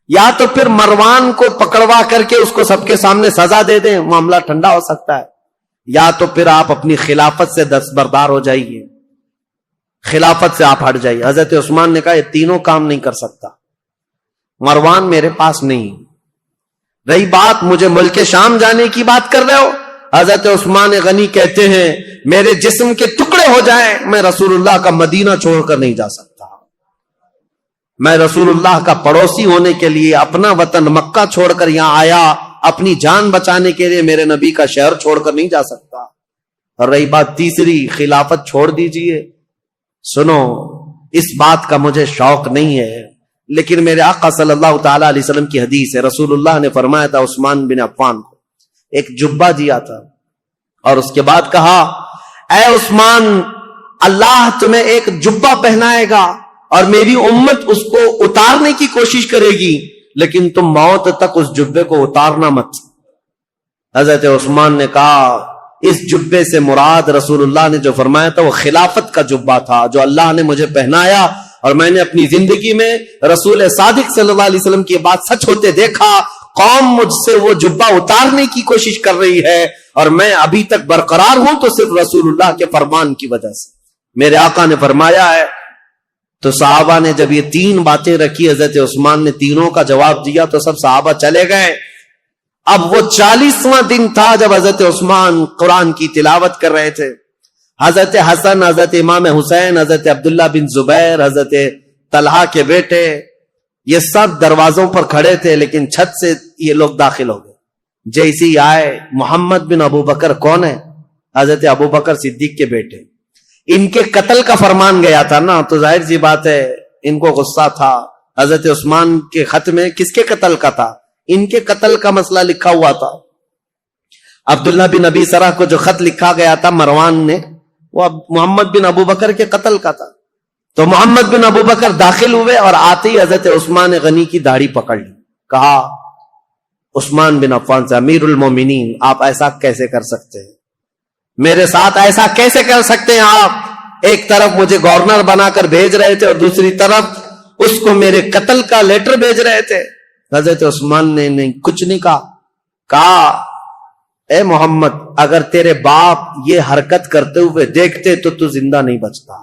یا تو پھر مروان کو پکڑوا کر کے اس کو سب کے سامنے سزا دے دیں، معاملہ ٹھنڈا ہو سکتا ہے، یا تو پھر آپ اپنی خلافت سے دستبردار ہو جائیے، خلافت سے آپ ہٹ جائیے۔ حضرت عثمان نے کہا یہ تینوں کام نہیں کر سکتا، مروان میرے پاس نہیں، رہی بات مجھے ملک شام جانے کی بات کر رہے ہو، حضرت عثمان غنی کہتے ہیں میرے جسم کے ٹکڑے ہو جائیں میں رسول اللہ کا مدینہ چھوڑ کر نہیں جا سکتا، میں رسول اللہ کا پڑوسی ہونے کے لیے اپنا وطن مکہ چھوڑ کر یہاں آیا، اپنی جان بچانے کے لیے میرے نبی کا شہر چھوڑ کر نہیں جا سکتا۔ اور رہی بات تیسری، خلافت چھوڑ دیجئے، سنو اس بات کا مجھے شوق نہیں ہے، لیکن میرے آقا صلی اللہ تعالی علیہ وسلم کی حدیث ہے، رسول اللہ نے فرمایا تھا عثمان بن عفان کو ایک جبہ دیا تھا، اور اس کے بعد کہا اے عثمان، اللہ تمہیں ایک جبہ پہنائے گا اور میری امت اس کو اتارنے کی کوشش کرے گی، لیکن تم موت تک اس جبے کو اتارنا مت۔ حضرت عثمان نے کہا اس جبے سے مراد رسول اللہ نے جو فرمایا تھا وہ خلافت کا جبہ تھا جو اللہ نے مجھے پہنایا، اور میں نے اپنی زندگی میں رسول صادق صلی اللہ علیہ وسلم کی بات سچ ہوتے دیکھا، قوم مجھ سے وہ جبہ اتارنے کی کوشش کر رہی ہے اور میں ابھی تک برقرار ہوں تو صرف رسول اللہ کے فرمان کی وجہ سے. میرے آقا نے فرمایا ہے. تو صحابہ نے جب یہ 3 باتیں رکھی, حضرت عثمان نے تینوں کا جواب دیا تو سب صحابہ چلے گئے. اب وہ 40واں دن تھا جب حضرت عثمان قرآن کی تلاوت کر رہے تھے. حضرت حسن, حضرت امام حسین, حضرت عبداللہ بن زبیر, حضرت طلحہ کے بیٹے, یہ سب دروازوں پر کھڑے تھے, لیکن چھت سے یہ لوگ داخل ہو گئے. جیسے ہی آئے, محمد بن ابو بکر کون ہے؟ حضرت ابو بکر صدیق کے بیٹے. ان کے قتل کا فرمان گیا تھا نا, تو ظاہر سی بات ہے ان کو غصہ تھا. حضرت عثمان کے خط میں کس کے قتل کا تھا؟ ان کے قتل کا مسئلہ لکھا ہوا تھا. عبداللہ بن ابی سرح کو جو خط لکھا گیا تھا مروان نے, وہ محمد بن ابو بکر کے قتل کا تھا. تو محمد بن ابو بکر داخل ہوئے اور آتے ہی حضرت عثمان غنی کی داڑھی پکڑ لی. کہا عثمان بن عفان سے, امیر المومنین آپ ایسا کیسے کر سکتے ہیں؟ میرے ساتھ ایسا کیسے کر سکتے ہیں آپ؟ ایک طرف مجھے گورنر بنا کر بھیج رہے تھے اور دوسری طرف اس کو میرے قتل کا لیٹر بھیج رہے تھے. حضرت عثمان نے نہیں کچھ نہیں کہا اے محمد, اگر تیرے باپ یہ حرکت کرتے ہوئے دیکھتے تو تو زندہ نہیں بچتا.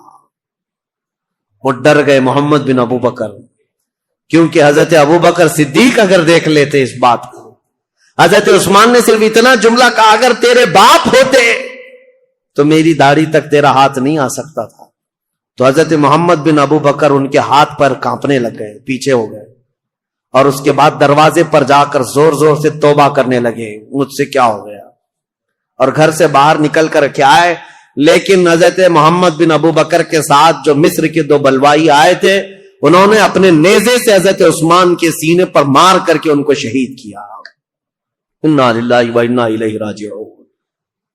وہ ڈر گئے محمد بن ابو بکر, کیونکہ حضرت ابو بکر صدیق اگر دیکھ لیتے اس بات کو. حضرت عثمان نے صرف اتنا جملہ کہا, اگر تیرے باپ ہوتے تو میری داڑھی تک تیرا ہاتھ نہیں آ سکتا تھا. تو حضرت محمد بن ابو بکر ان کے ہاتھ پر کانپنے لگ گئے, پیچھے ہو گئے, اور اس کے بعد دروازے پر جا کر زور زور سے توبہ کرنے لگے, مجھ سے کیا ہو گیا, اور گھر سے باہر نکل کر کے آئے. لیکن حضرت محمد بن ابو بکر کے ساتھ جو مصر کے 2 بلوائی آئے تھے, انہوں نے اپنے نیزے سے حضرت عثمان کے سینے پر مار کر کے ان کو شہید کیا. انا للہ و انا الیہ راجعون.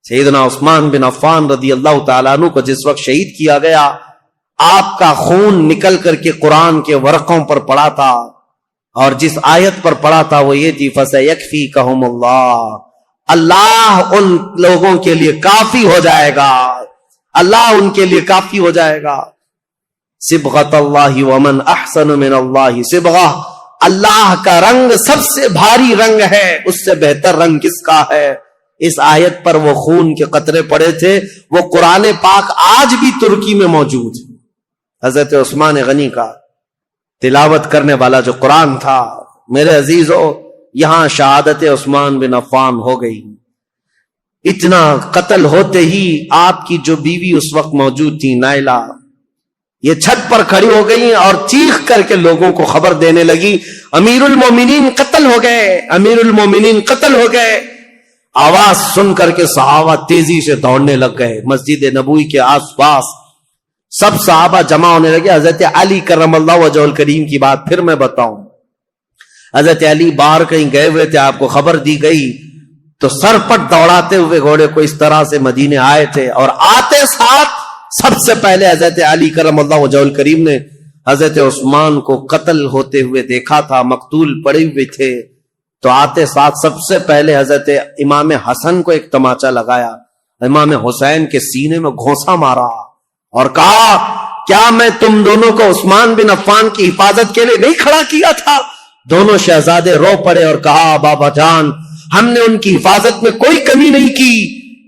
سیدنا عثمان بن عفان رضی اللہ تعالیٰ عنہ کو جس وقت شہید کیا گیا, آپ کا خون نکل کر کے قرآن کے ورقوں پر پڑا تھا, اور جس آیت پر پڑا تھا وہ یہ تھی, فَسَيَكْفِيكَهُمُ اللَّهُ, اللہ ان لوگوں کے لیے کافی ہو جائے گا, اللہ ان کے لیے کافی ہو جائے گا. صبغۃ اللہ ومن احسن من اللہ صبغہ, اللہ کا رنگ سب سے بھاری رنگ ہے, اس سے بہتر رنگ کس کا ہے. اس آیت پر وہ خون کے قطرے پڑے تھے. وہ قرآن پاک آج بھی ترکی میں موجود ہے. حضرت عثمان غنی کا تلاوت کرنے والا جو قرآن تھا, میرے عزیزو, یہاں شہادت عثمان بن عفان ہو گئی. اتنا قتل ہوتے ہی آپ کی جو بیوی اس وقت موجود تھی نائلہ, یہ چھت پر کھڑی ہو گئی اور چیخ کر کے لوگوں کو خبر دینے لگی, امیر المومنین قتل ہو گئے, امیر المومنین قتل ہو گئے. آواز سن کر کے صحابہ تیزی سے دوڑنے لگ گئے. مسجد نبوی کے آس پاس سب صحابہ جمع ہونے لگے. حضرت علی کرم اللہ وجہہ الکریم کی بات پھر میں بتاؤں. حضرت علی باہر کہیں گئے ہوئے تھے, آپ کو خبر دی گئی تو سر پٹ دوڑاتے ہوئے گھوڑے کو اس طرح سے مدینے آئے تھے, اور آتے ساتھ سب سے پہلے حضرت علی کرم اللہ وجہہ الکریم نے حضرت عثمان کو قتل ہوتے ہوئے دیکھا تھا, مقتول پڑے ہوئے تھے. تو آتے ساتھ سب سے پہلے حضرت امام حسن کو ایک تماچا لگایا, امام حسین کے سینے میں گھونسا مارا اور کہا, کیا میں تم دونوں کو عثمان بن عفان کی حفاظت کے لیے نہیں کھڑا کیا تھا؟ دونوں شہزادے رو پڑے اور کہا, بابا جان, ہم نے ان کی حفاظت میں کوئی کمی نہیں کی.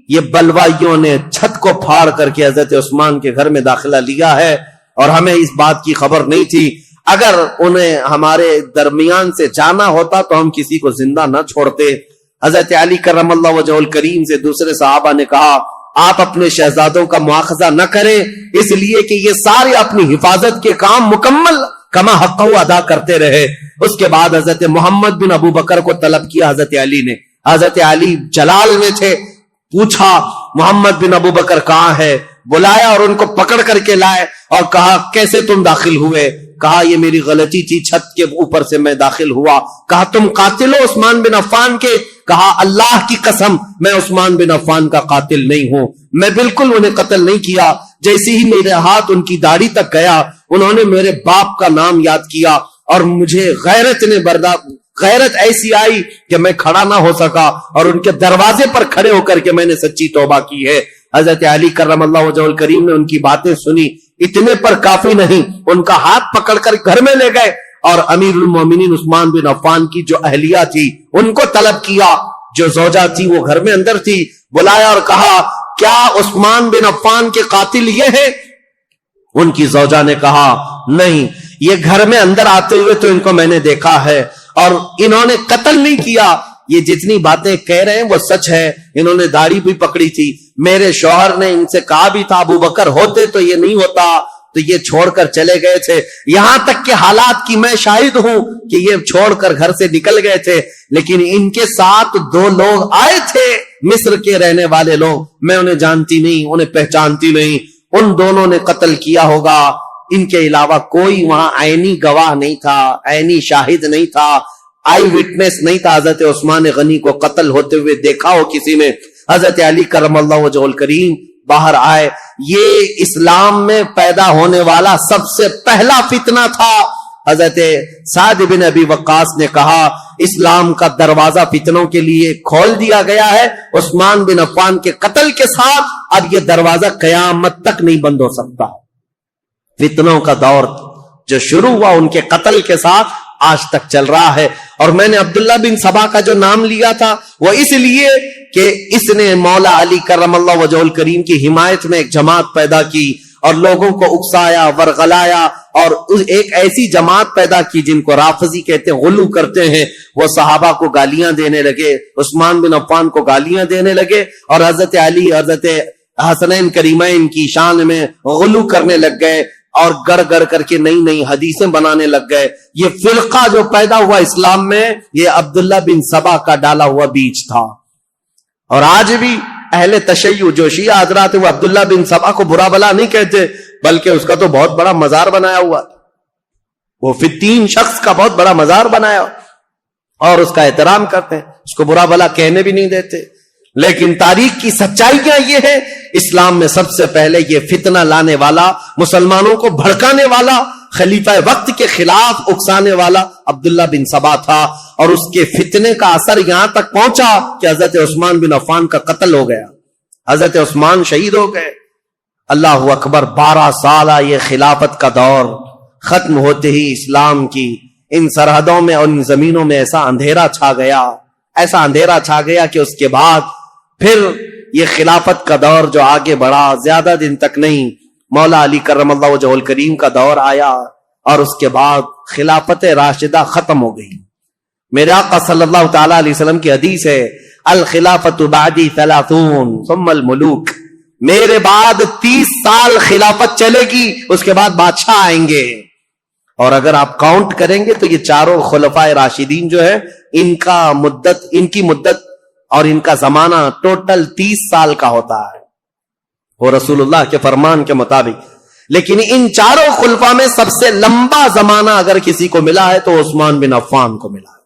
یہ بلوائیوں نے چھت کو پھاڑ کر کے حضرت عثمان کے گھر میں داخلہ لیا ہے, اور ہمیں اس بات کی خبر نہیں تھی. اگر انہیں ہمارے درمیان سے جانا ہوتا تو ہم کسی کو زندہ نہ چھوڑتے. حضرت علی کرم اللہ وجہہ الکریم سے دوسرے صحابہ نے کہا, آپ اپنے شہزادوں کا مواخذہ نہ کریں, اس لیے کہ یہ سارے اپنی حفاظت کے کام مکمل کما حق ادا کرتے رہے. اس کے بعد حضرت محمد بن ابو بکر کو طلب کیا حضرت علی نے. حضرت علی جلال میں تھے, پوچھا محمد بن ابو بکر کہاں ہے, بلایا اور ان کو پکڑ کر کے لائے اور کہا, کیسے تم داخل ہوئے؟ کہا, یہ میری غلطی تھی, چھت کے اوپر سے میں داخل ہوا. کہا, تم قاتل ہو عثمان بن عفان کے؟ کہا, اللہ کی قسم میں عثمان بن عفان کا قاتل نہیں ہوں, میں بالکل انہیں قتل نہیں کیا. جیسے ہی میرے ہاتھ ان کی داڑھی تک گیا, انہوں نے میرے باپ کا نام یاد کیا اور مجھے غیرت ایسی آئی کہ میں کھڑا نہ ہو سکا, اور ان کے دروازے پر کھڑے ہو کر کے میں نے سچی توبہ کی ہے. حضرت علی کرم اللہ وجہہ الکریم نے ان کی باتیں سنی, اتنے پر کافی نہیں, ان کا ہاتھ پکڑ کر گھر میں لے گئے اور امیر المومنین عثمان بن عفان کی جو اہلیہ تھی ان کو طلب کیا، جو زوجہ تھی وہ گھر میں اندر تھی، بلایا اور کہا کیا عثمان بن عفان کے قاتل یہ ہے؟ ان کی زوجہ نے کہا نہیں، یہ گھر میں اندر آتے ہوئے تو ان کو میں نے دیکھا ہے اور انہوں نے قتل نہیں کیا، یہ جتنی باتیں کہہ رہے ہیں وہ سچ ہے، انہوں نے داڑھی بھی پکڑی تھی، میرے شوہر نے ان سے کہا بھی تھا ابو بکر ہوتے تو یہ نہیں ہوتا، تو یہ چھوڑ کر چلے گئے تھے، یہاں تک کہ حالات کی میں شاہد ہوں کہ یہ چھوڑ کر گھر سے نکل گئے تھے، لیکن ان کے ساتھ 2 لوگ آئے تھے مصر کے رہنے والے لوگ، میں انہیں جانتی نہیں، انہیں پہچانتی نہیں، ان دونوں نے قتل کیا ہوگا، ان کے علاوہ کوئی وہاں عینی گواہ نہیں تھا، عینی شاہد نہیں تھا، آئی وٹنس نہیں تھا حضرت عثمان غنی کو قتل ہوتے ہوئے دیکھا ہو کسی نے۔ حضرت علی کرم اللہ وجہہ الکریم باہر آئے، یہ اسلام میں پیدا ہونے والا سب سے پہلا فتنہ تھا۔ حضرت سعد بن ابی وقاص نے کہا اسلام کا دروازہ فتنوں کے لیے کھول دیا گیا ہے، عثمان بن عفان کے قتل کے ساتھ اب یہ دروازہ قیامت تک نہیں بند ہو سکتا۔ فتنوں کا دور جو شروع ہوا ان کے قتل کے ساتھ آج تک چل رہا ہے۔ اور میں نے عبداللہ بن سبا کا جو نام لیا تھا وہ اس لیے کہ اس نے مولا علی کرم اللہ وجہہ الکریم کی حمایت میں ایک جماعت پیدا کی اور لوگوں کو اکسایا، ورغلایا، اور ایک ایسی جماعت پیدا کی جن کو رافضی کہتے ہیں، غلو کرتے ہیں، وہ صحابہ کو گالیاں دینے لگے، عثمان بن عفان کو گالیاں دینے لگے، اور حضرت علی، حضرت حسنین کریمین کی شان میں غلو کرنے لگ گئے اور گڑ گڑ کر کے نئی نئی حدیثیں بنانے لگ گئے۔ یہ فرقہ جو پیدا ہوا اسلام میں یہ عبداللہ بن سبا کا ڈالا ہوا بیج تھا۔ اور آج بھی اہل تشیع جو شیعہ حضرات وہ عبداللہ بن سبا کو برا بلا نہیں کہتے، بلکہ اس کا تو بہت بڑا مزار بنایا ہوا، وہ فتین شخص کا بہت بڑا مزار بنایا اور اس کا احترام کرتے ہیں، اس کو برا بلا کہنے بھی نہیں دیتے۔ لیکن تاریخ کی سچائیاں یہ ہے، اسلام میں سب سے پہلے یہ فتنہ لانے والا، مسلمانوں کو بھڑکانے والا، خلیفہ وقت کے خلاف اکسانے والا عبداللہ بن سبا تھا، اور اس کے فتنے کا اثر یہاں تک پہنچا کہ حضرت عثمان بن عفان کا قتل ہو گیا، حضرت عثمان شہید ہو گئے۔ اللہ اکبر، 12 سالہ یہ خلافت کا دور ختم ہوتے ہی اسلام کی ان سرحدوں میں اور ان زمینوں میں ایسا اندھیرا چھا گیا، ایسا اندھیرا چھا گیا کہ اس کے بعد پھر یہ خلافت کا دور جو آگے بڑھا، زیادہ دن تک نہیں، مولا علی کرم اللہ وجہہ الکریم کا دور آیا اور اس کے بعد خلافت راشدہ ختم ہو گئی۔ میرے آقا صلی اللہ تعالی علیہ وسلم کی حدیث ہے، الخلافت بعدی 30 ثم الملوک، میرے بعد 30 سال خلافت چلے گی، اس کے بعد بادشاہ آئیں گے۔ اور اگر آپ کاؤنٹ کریں گے تو یہ چاروں خلفائے راشدین جو ہے ان کی مدت اور ان کا زمانہ ٹوٹل 30 سال کا ہوتا ہے وہ رسول اللہ کے فرمان کے مطابق۔ لیکن ان چاروں خلفاء میں سب سے لمبا زمانہ اگر کسی کو ملا ہے تو عثمان بن عفان کو ملا ہے۔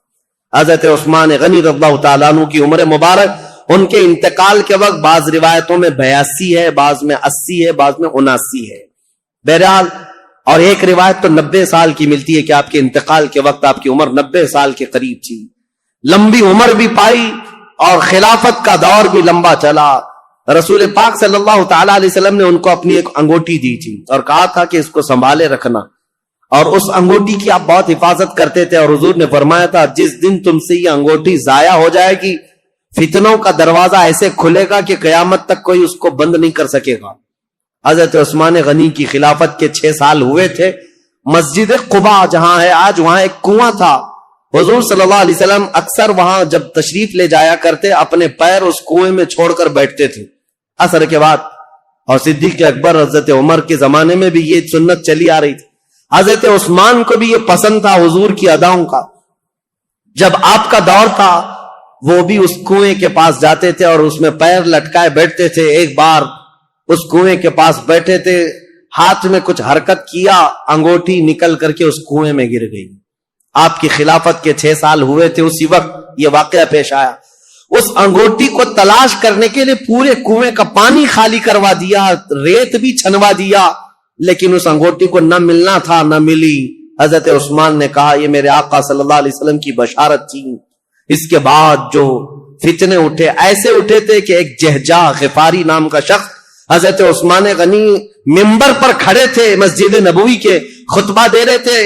حضرت عثمان غنی رضی اللہ تعالیٰ عنہ کی عمر مبارک ان کے انتقال کے وقت بعض روایتوں میں 82 ہے، بعض میں 80 ہے، بعض میں 79 ہے، بہرحال، اور ایک روایت تو 90 سال کی ملتی ہے کہ آپ کے انتقال کے وقت آپ کی عمر 90 سال کے قریب تھی۔ لمبی عمر بھی پائی اور خلافت کا دور بھی لمبا چلا۔ رسول پاک صلی اللہ تعالی علیہ وسلم نے ان کو اپنی ایک انگوٹھی دی تھی اور کہا تھا کہ اس کو سنبھالے رکھنا، اور اس انگوٹھی کی آپ بہت حفاظت کرتے تھے، اور حضور نے فرمایا تھا جس دن تم سے یہ انگوٹھی ضائع ہو جائے گی فتنوں کا دروازہ ایسے کھلے گا کہ قیامت تک کوئی اس کو بند نہیں کر سکے گا۔ حضرت عثمان غنی کی خلافت کے 6 سال ہوئے تھے۔ مسجد قباء جہاں ہے آج، وہاں ایک کنواں تھا، حضور صلی اللہ علیہ وسلم اکثر وہاں جب تشریف لے جایا کرتے اپنے پیر اس کنویں میں چھوڑ کر بیٹھتے تھے عصر کے بعد، اور صدیق اکبر حضرت عمر کے زمانے میں بھی یہ سنت چلی آ رہی تھی۔ حضرت عثمان کو بھی یہ پسند تھا حضور کی اداؤں کا، جب آپ کا دور تھا وہ بھی اس کنویں کے پاس جاتے تھے اور اس میں پیر لٹکائے بیٹھتے تھے۔ ایک بار اس کنویں کے پاس بیٹھے تھے، ہاتھ میں کچھ حرکت کیا، انگوٹھی نکل کر کے اس کنویں میں گر گئی۔ آپ کی خلافت کے 6 سال ہوئے تھے، اسی وقت یہ واقعہ پیش آیا۔ اس انگوٹھی کو تلاش کرنے کے لیے پورے کنویں کا پانی خالی کروا دیا، ریت بھی چھنوا دیا، لیکن اس انگوٹھی کو نہ ملنا تھا، نہ ملی۔ حضرت عثمان نے کہا یہ میرے آقا صلی اللہ علیہ وسلم کی بشارت تھی۔ اس کے بعد جو فتنے اٹھے، ایسے اٹھے تھے کہ ایک جہجہ غفاری نام کا شخص حضرت عثمان غنی ممبر پر کھڑے تھے، مسجد نبوی کے خطبہ دے رہے تھے،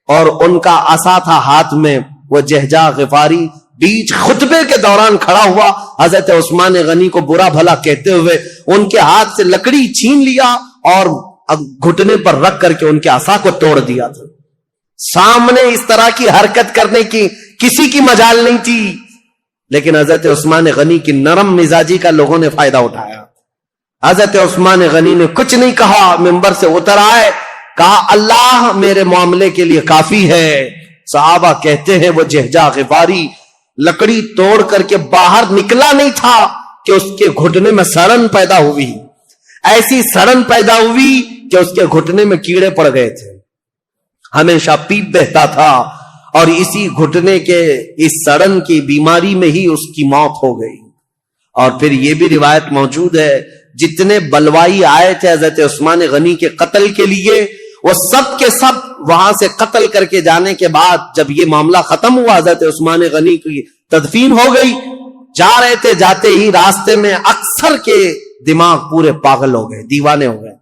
اور ان کا عصا تھا ہاتھ میں. وہ جہجہ غفاری بیچ خطبے کے دوران کھڑا ہوا, حضرت عثمان غنی کو برا بھلا کہتے ہوئے ان کے ہاتھ سے لکڑی چھین لیا اور گھٹنے پر رکھ کر کے ان کے عصا کو توڑ دیا تھا. سامنے اس طرح کی حرکت کرنے کی کسی کی مجال نہیں تھی, لیکن حضرت عثمان غنی کی نرم مزاجی کا لوگوں نے فائدہ اٹھایا. حضرت عثمان غنی نے کچھ نہیں کہا, منبر سے اتر آئے, کہا اللہ میرے معاملے کے لیے کافی ہے. صحابہ کہتے ہیں وہ جہجہ غفاری لکڑی توڑ کر کے باہر نکلا نہیں تھا کہ اس کے گھٹنے میں سڑن پیدا ہوئی. ایسی سڑن پیدا ہوئی کہ اس کے گھٹنے میں کیڑے پڑ گئے تھے, ہمیشہ پیپ بہتا تھا, اور اسی گھٹنے کے اس سڑن کی بیماری میں ہی اس کی موت ہو گئی. اور پھر یہ بھی روایت موجود ہے جتنے بلوائی آئے تھے حضرت عثمان غنی کے قتل کے لیے, وہ سب کے سب وہاں سے قتل کر کے جانے کے بعد جب یہ معاملہ ختم ہوا, حضرت عثمان غنی کی تدفین ہو گئی. جا رہے تھے, جاتے ہی راستے میں اکثر کے دماغ پورے پاگل ہو گئے, دیوانے ہو گئے,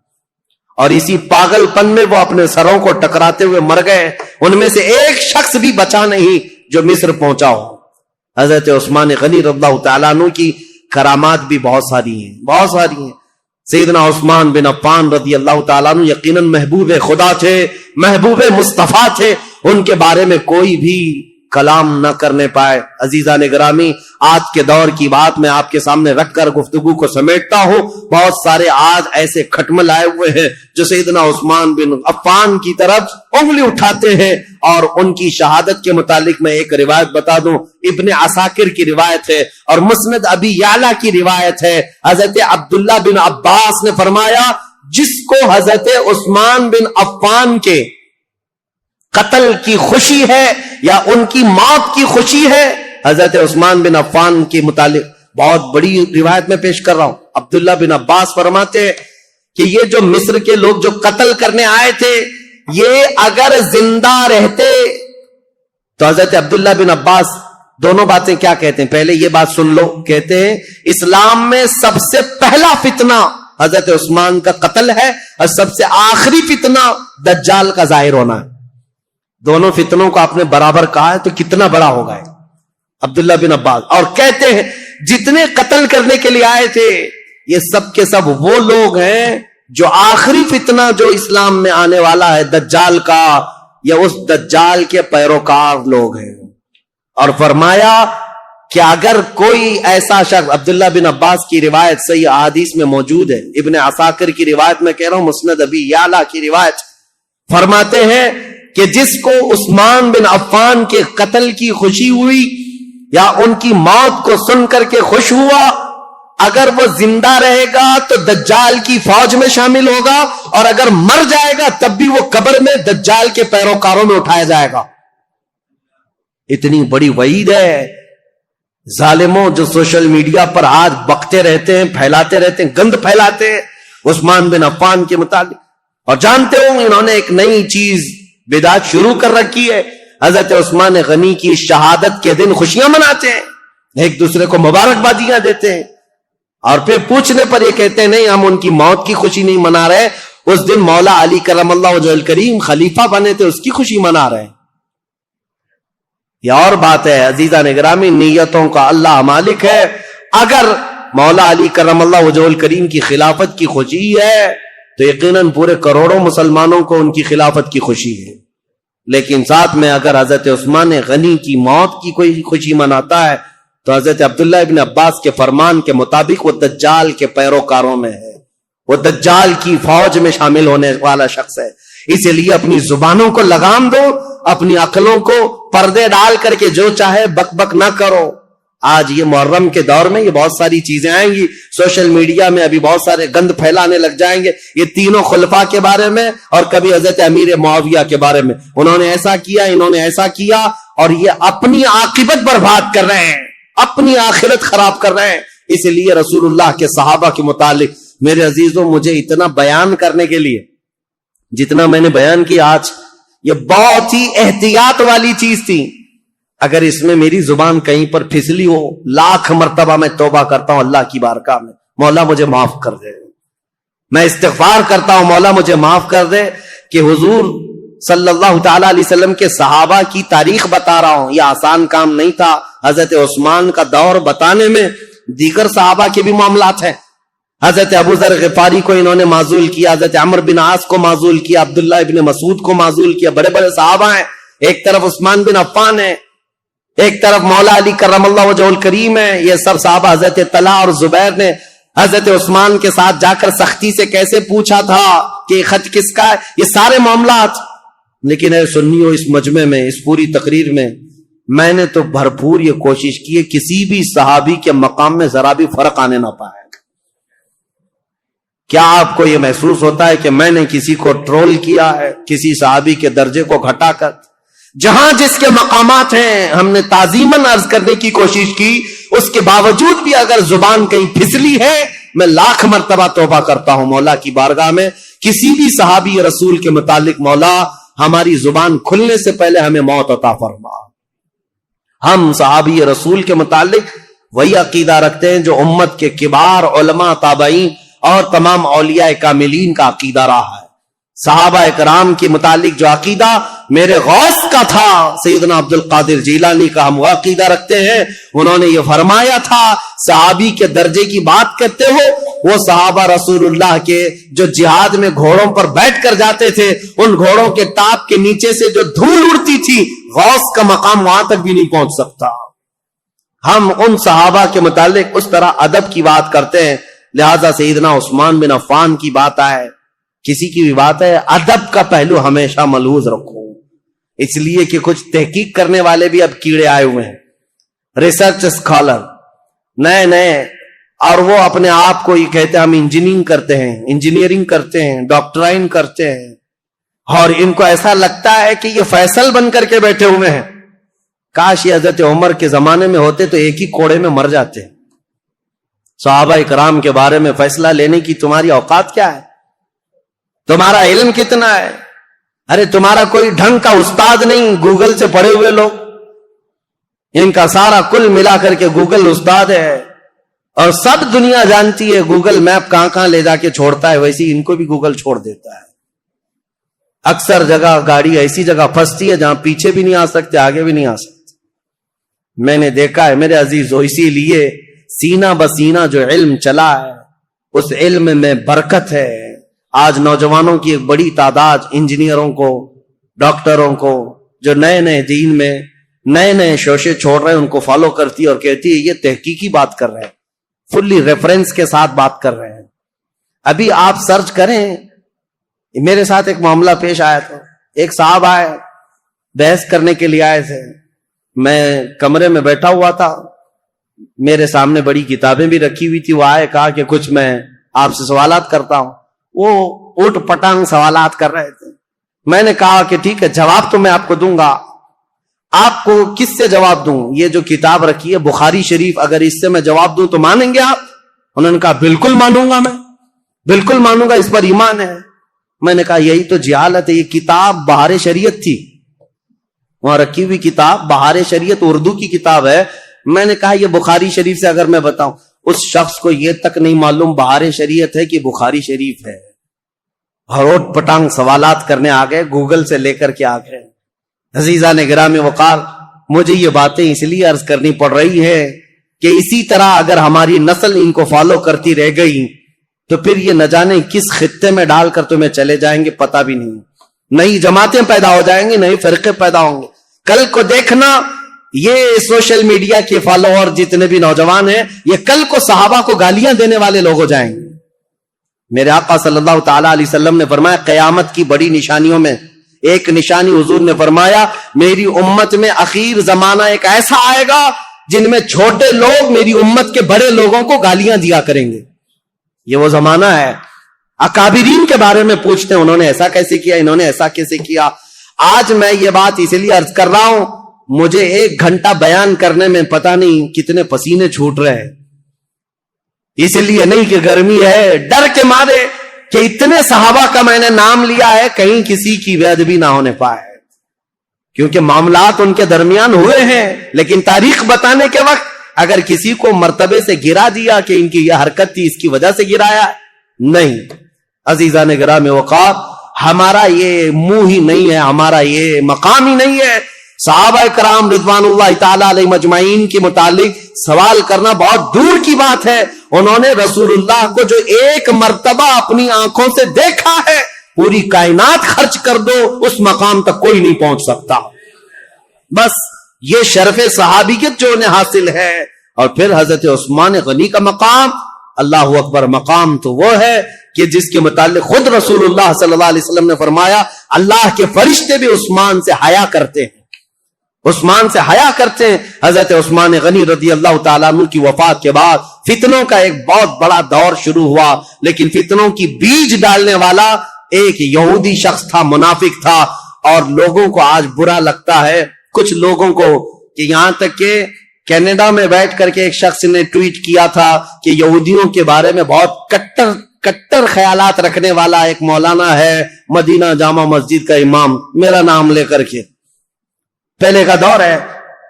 اور اسی پاگل پن میں وہ اپنے سروں کو ٹکراتے ہوئے مر گئے. ان میں سے ایک شخص بھی بچا نہیں جو مصر پہنچا ہو. حضرت عثمان غنی رضی اللہ تعالیٰ عنہ کی کرامات بھی بہت ساری ہیں, بہت ساری ہیں. سیدنا عثمان بن عفان رضی اللہ تعالیٰ عنہ یقیناً محبوب خدا تھے, محبوب مصطفیٰ تھے, ان کے بارے میں کوئی بھی کلام نہ کرنے پائے. عزیزان گرامی, آج کے دور کی بات میں آپ کے سامنے رکھ کر گفتگو کو سمیٹتا ہوں. بہت سارے آج ایسے کھٹمل آئے ہوئے ہیں جو سیدنا عثمان بن عفان کی طرف انگلی اٹھاتے ہیں, اور ان کی شہادت کے متعلق میں ایک روایت بتا دوں. ابن عساکر کی روایت ہے اور مسند ابی یعلا کی روایت ہے. حضرت عبداللہ بن عباس نے فرمایا جس کو حضرت عثمان بن عفان کے قتل کی خوشی ہے یا ان کی موت کی خوشی ہے, حضرت عثمان بن عفان کے متعلق بہت بڑی روایت میں پیش کر رہا ہوں. عبداللہ بن عباس فرماتے کہ یہ جو مصر کے لوگ جو قتل کرنے آئے تھے, یہ اگر زندہ رہتے تو حضرت عبداللہ بن عباس دونوں باتیں کیا کہتے ہیں, پہلے یہ بات سن لو. کہتے ہیں اسلام میں سب سے پہلا فتنہ حضرت عثمان کا قتل ہے, اور سب سے آخری فتنہ دجال کا ظاہر ہونا ہے. دونوں فتنوں کو آپ نے برابر کہا ہے تو کتنا بڑا ہوگا ہے عبداللہ بن عباس. اور کہتے ہیں جتنے قتل کرنے کے لیے آئے تھے یہ سب کے سب وہ لوگ ہیں جو آخری فتنہ جو اسلام میں آنے والا ہے دجال کا, یا اس دجال کے پیروکار لوگ ہیں. اور فرمایا کہ اگر کوئی ایسا شخص, عبداللہ بن عباس کی روایت صحیح احادیث میں موجود ہے, ابن عساکر کی روایت میں کہہ رہا ہوں, مسند ابی یعلا کی روایت, فرماتے ہیں کہ جس کو عثمان بن عفان کے قتل کی خوشی ہوئی یا ان کی موت کو سن کر کے خوش ہوا, اگر وہ زندہ رہے گا تو دجال کی فوج میں شامل ہوگا, اور اگر مر جائے گا تب بھی وہ قبر میں دجال کے پیروکاروں میں اٹھایا جائے گا. اتنی بڑی وعید ہے. ظالموں جو سوشل میڈیا پر آج بکتے رہتے ہیں, پھیلاتے رہتے ہیں, گند پھیلاتے ہیں عثمان بن عفان کے متعلق, اور جانتے ہو انہوں نے ایک نئی چیز بدعت شروع کر رکھی ہے. حضرت عثمان غنی کی شہادت کے دن خوشیاں مناتے ہیں, ایک دوسرے کو مبارکبادیاں دیتے ہیں, اور پھر پوچھنے پر یہ کہتے ہیں نہیں ہم ان کی موت کی خوشی نہیں منا رہے, اس دن مولا علی کرم اللہ وجہ الکریم خلیفہ بنے تھے اس کی خوشی منا رہے ہیں. یہ اور بات ہے عزیزان گرامی, نیتوں کا اللہ مالک ہے. اگر مولا علی کرم اللہ وجہ الکریم کی خلافت کی خوشی ہے تو یقیناً پورے کروڑوں مسلمانوں کو ان کی خلافت کی خوشی ہے. لیکن ساتھ میں اگر حضرت عثمان غنی کی موت کی کوئی خوشی مناتا ہے تو حضرت عبداللہ ابن عباس کے فرمان کے مطابق وہ دجال کے پیروکاروں میں ہے, وہ دجال کی فوج میں شامل ہونے والا شخص ہے. اسی لیے اپنی زبانوں کو لگام دو, اپنی عقلوں کو پردے ڈال کر کے جو چاہے بک بک نہ کرو. آج یہ محرم کے دور میں یہ بہت ساری چیزیں آئیں گی, سوشل میڈیا میں ابھی بہت سارے گند پھیلانے لگ جائیں گے, یہ تینوں خلفاء کے بارے میں, اور کبھی حضرت امیر معاویہ کے بارے میں, انہوں نے ایسا کیا, انہوں نے ایسا کیا, اور یہ اپنی عاقبت برباد کر رہے ہیں, اپنی آخرت خراب کر رہے ہیں. اس لیے رسول اللہ کے صحابہ کے متعلق میرے عزیزوں مجھے اتنا بیان کرنے کے لیے جتنا میں نے بیان کیا آج, یہ بہت ہی احتیاط والی چیز تھی. اگر اس میں میری زبان کہیں پر پھسلی ہو, لاکھ مرتبہ میں توبہ کرتا ہوں اللہ کی بارگاہ میں, مولا مجھے معاف کر دے. میں استغفار کرتا ہوں مولا مجھے معاف کر دے کہ حضور صلی اللہ تعالی علیہ وسلم کے صحابہ کی تاریخ بتا رہا ہوں. یہ آسان کام نہیں تھا. حضرت عثمان کا دور بتانے میں دیگر صحابہ کے بھی معاملات ہیں. حضرت ابو ذر غفاری کو انہوں نے معزول کیا, حضرت عمرو بن عاص کو معزول کیا, عبداللہ ابن مسعود کو معزول کیا. بڑے بڑے صحابہ ہیں. ایک طرف عثمان بن عفان ہے, ایک طرف مولا علی کرم اللہ وجہہ الکریم ہے. یہ سب صحابہ. حضرت طلحہ اور زبیر نے حضرت عثمان کے ساتھ جا کر سختی سے کیسے پوچھا تھا کہ خط کس کا ہے, یہ سارے معاملات. لیکن اے سنیو, اس مجمع میں, اس پوری تقریر میں نے تو بھرپور یہ کوشش کی ہے کسی بھی صحابی کے مقام میں ذرا بھی فرق آنے نہ پائے. کیا آپ کو یہ محسوس ہوتا ہے کہ میں نے کسی کو ٹرول کیا ہے, کسی صحابی کے درجے کو گھٹا کر؟ جہاں جس کے مقامات ہیں ہم نے تعظیماً عرض کرنے کی کوشش کی. اس کے باوجود بھی اگر زبان کہیں پھسلی ہے, میں لاکھ مرتبہ توبہ کرتا ہوں مولا کی بارگاہ میں. کسی بھی صحابی رسول کے متعلق مولا ہماری زبان کھلنے سے پہلے ہمیں موت عطا فرما. ہم صحابی رسول کے متعلق وہی عقیدہ رکھتے ہیں جو امت کے کبار علماء, تابعین اور تمام اولیاء کاملین کا عقیدہ رہا ہے. صحابہ اکرام کے متعلق جو عقیدہ میرے غوث کا تھا, سیدنا عبد القادر جیلانی کا, ہم وہ عقیدہ رکھتے ہیں. انہوں نے یہ فرمایا تھا, صحابی کے درجے کی بات کرتے ہو, وہ صحابہ رسول اللہ کے جو جہاد میں گھوڑوں پر بیٹھ کر جاتے تھے, ان گھوڑوں کے ٹاپ کے نیچے سے جو دھول اڑتی تھی, غوث کا مقام وہاں تک بھی نہیں پہنچ سکتا. ہم ان صحابہ کے متعلق اس طرح ادب کی بات کرتے ہیں. لہذا سیدنا عثمان بن عفان کی بات آئے, کسی کی بھی بات ہے, ادب کا پہلو ہمیشہ ملحوظ رکھو. اس لیے کہ کچھ تحقیق کرنے والے بھی اب کیڑے آئے ہوئے ہیں, ریسرچ اسکالر نئے نئے, اور وہ اپنے آپ کو یہ کہتے ہیں ہم انجینئرنگ کرتے ہیں, ڈاکٹرائن کرتے ہیں, اور ان کو ایسا لگتا ہے کہ یہ فیصل بن کر کے بیٹھے ہوئے ہیں. کاش یہ حضرت عمر کے زمانے میں ہوتے تو ایک ہی کوڑے میں مر جاتے. صحابہ اکرام کے بارے میں فیصلہ لینے کی تمہاری اوقات کیا ہے؟ تمہارا علم کتنا ہے؟ ارے تمہارا کوئی ڈھنگ کا استاد نہیں, گوگل سے پڑھے ہوئے لوگ, ان کا سارا کل ملا کر کے گوگل استاد ہے. اور سب دنیا جانتی ہے گوگل میپ کہاں کہاں لے جا کے چھوڑتا ہے, ویسے ان کو بھی گوگل چھوڑ دیتا ہے. اکثر جگہ گاڑی ایسی جگہ پھنستی ہے جہاں پیچھے بھی نہیں آ سکتے, آگے بھی نہیں آ سکتے. میں نے دیکھا ہے میرے عزیزو, اسی لیے سینہ بسینہ جو علم چلا ہے اس علم میں برکت ہے. آج نوجوانوں کی ایک بڑی تعداد, انجینئروں کو, ڈاکٹروں کو, جو نئے نئے دین میں نئے نئے شوشے چھوڑ رہے ہیں, ان کو فالو کرتی ہے اور کہتی ہے یہ تحقیقی بات کر رہے ہیں, فلی ریفرنس کے ساتھ بات کر رہے ہیں. ابھی آپ سرچ کریں, میرے ساتھ ایک معاملہ پیش آیا تھا. ایک صاحب آئے, بحث کرنے کے لیے آئے تھے. میں کمرے میں بیٹھا ہوا تھا, میرے سامنے بڑی کتابیں بھی رکھی ہوئی تھی. وہ آئے, کہا کہ کچھ میں آپ سے سوالات کرتا ہوں. وہ اوٹ پٹانگ سوالات کر رہے تھے. میں نے کہا کہ ٹھیک ہے, جواب تو میں آپ کو دوں گا. آپ کو کس سے جواب دوں؟ یہ جو کتاب رکھی ہے بخاری شریف, اگر اس سے میں جواب دوں تو مانیں گے آپ؟ انہوں نے کہا بالکل مانوں گا, میں بالکل مانوں گا, اس پر ایمان ہے. میں نے کہا یہی تو جہالت ہے. یہ کتاب بہار شریعت تھی, وہاں رکھی ہوئی کتاب بہار شریعت اردو کی کتاب ہے. میں نے کہا یہ بخاری شریف سے اگر میں بتاؤں, اس شخص کو یہ تک نہیں معلوم بہار شریعت ہے کہ بخاری شریف ہے. ہروٹ پٹانگ سوالات کرنے آ گئے, گوگل سے لے کر کے آ گئے. عزیزان گرامی وقار, مجھے یہ باتیں اس لیے عرض کرنی پڑ رہی ہے کہ اسی طرح اگر ہماری نسل ان کو فالو کرتی رہ گئی تو پھر یہ نہ جانے کس خطے میں ڈال کر تمہیں چلے جائیں گے, پتہ بھی نہیں. نئی جماعتیں پیدا ہو جائیں گی, نئے فرقے پیدا ہوں گے. کل کو دیکھنا, یہ سوشل میڈیا کے فالوور جتنے بھی نوجوان ہیں, یہ کل کو صحابہ کو گالیاں دینے والے لوگ ہو جائیں گے. میرے آقا صلی اللہ تعالی علیہ وسلم نے فرمایا قیامت کی بڑی نشانیوں میں ایک نشانی حضور نے فرمایا, میری امت میں اخیر زمانہ ایک ایسا آئے گا جن میں چھوٹے لوگ میری امت کے بڑے لوگوں کو گالیاں دیا کریں گے. یہ وہ زمانہ ہے. اکابرین کے بارے میں پوچھتے ہیں, انہوں نے ایسا کیسے کیا, انہوں نے ایسا کیسے کیا. آج میں یہ بات اسی لیے عرض کر رہا ہوں, مجھے 1 گھنٹہ بیان کرنے میں پتہ نہیں کتنے پسینے چھوٹ رہے ہیں. اس لیے نہیں کہ گرمی ہے, ڈر کے مارے کہ اتنے صحابہ کا میں نے نام لیا ہے, کہیں کسی کی بے ادبی نہ ہونے پائے, کیونکہ معاملات ان کے درمیان ہوئے ہیں. لیکن تاریخ بتانے کے وقت اگر کسی کو مرتبے سے گرا دیا کہ ان کی یہ حرکت تھی اس کی وجہ سے گرایا, نہیں. عزیزان گرامی وقار, ہمارا یہ منہ ہی نہیں ہے, ہمارا یہ مقام ہی نہیں ہے. صحابہ کرام رضوان اللہ تعالی علیہ مجمعین کے متعلق سوال کرنا بہت دور کی بات ہے. انہوں نے رسول اللہ کو جو ایک مرتبہ اپنی آنکھوں سے دیکھا ہے, پوری کائنات خرچ کر دو اس مقام تک کوئی نہیں پہنچ سکتا. بس یہ شرف صحابیت جو انہیں حاصل ہے. اور پھر حضرت عثمان غنی کا مقام, اللہ اکبر, مقام تو وہ ہے کہ جس کے متعلق خود رسول اللہ صلی اللہ علیہ وسلم نے فرمایا اللہ کے فرشتے بھی عثمان سے حیا کرتے ہیں, عثمان سے حیا کرتے ہیں. حضرت عثمان غنی رضی اللہ تعالیٰ عنہ کی وفات کے بعد فتنوں کا ایک بہت بڑا دور شروع ہوا, لیکن فتنوں کی بیج ڈالنے والا ایک یہودی شخص تھا, منافق تھا. اور لوگوں کو آج برا لگتا ہے, کچھ لوگوں کو, کہ یہاں تک کہ کینیڈا میں بیٹھ کر کے ایک شخص نے ٹویٹ کیا تھا کہ یہودیوں کے بارے میں بہت کٹر خیالات رکھنے والا ایک مولانا ہے, مدینہ جامع مسجد کا امام, میرا نام لے کر کے, پہلے کا دور ہے,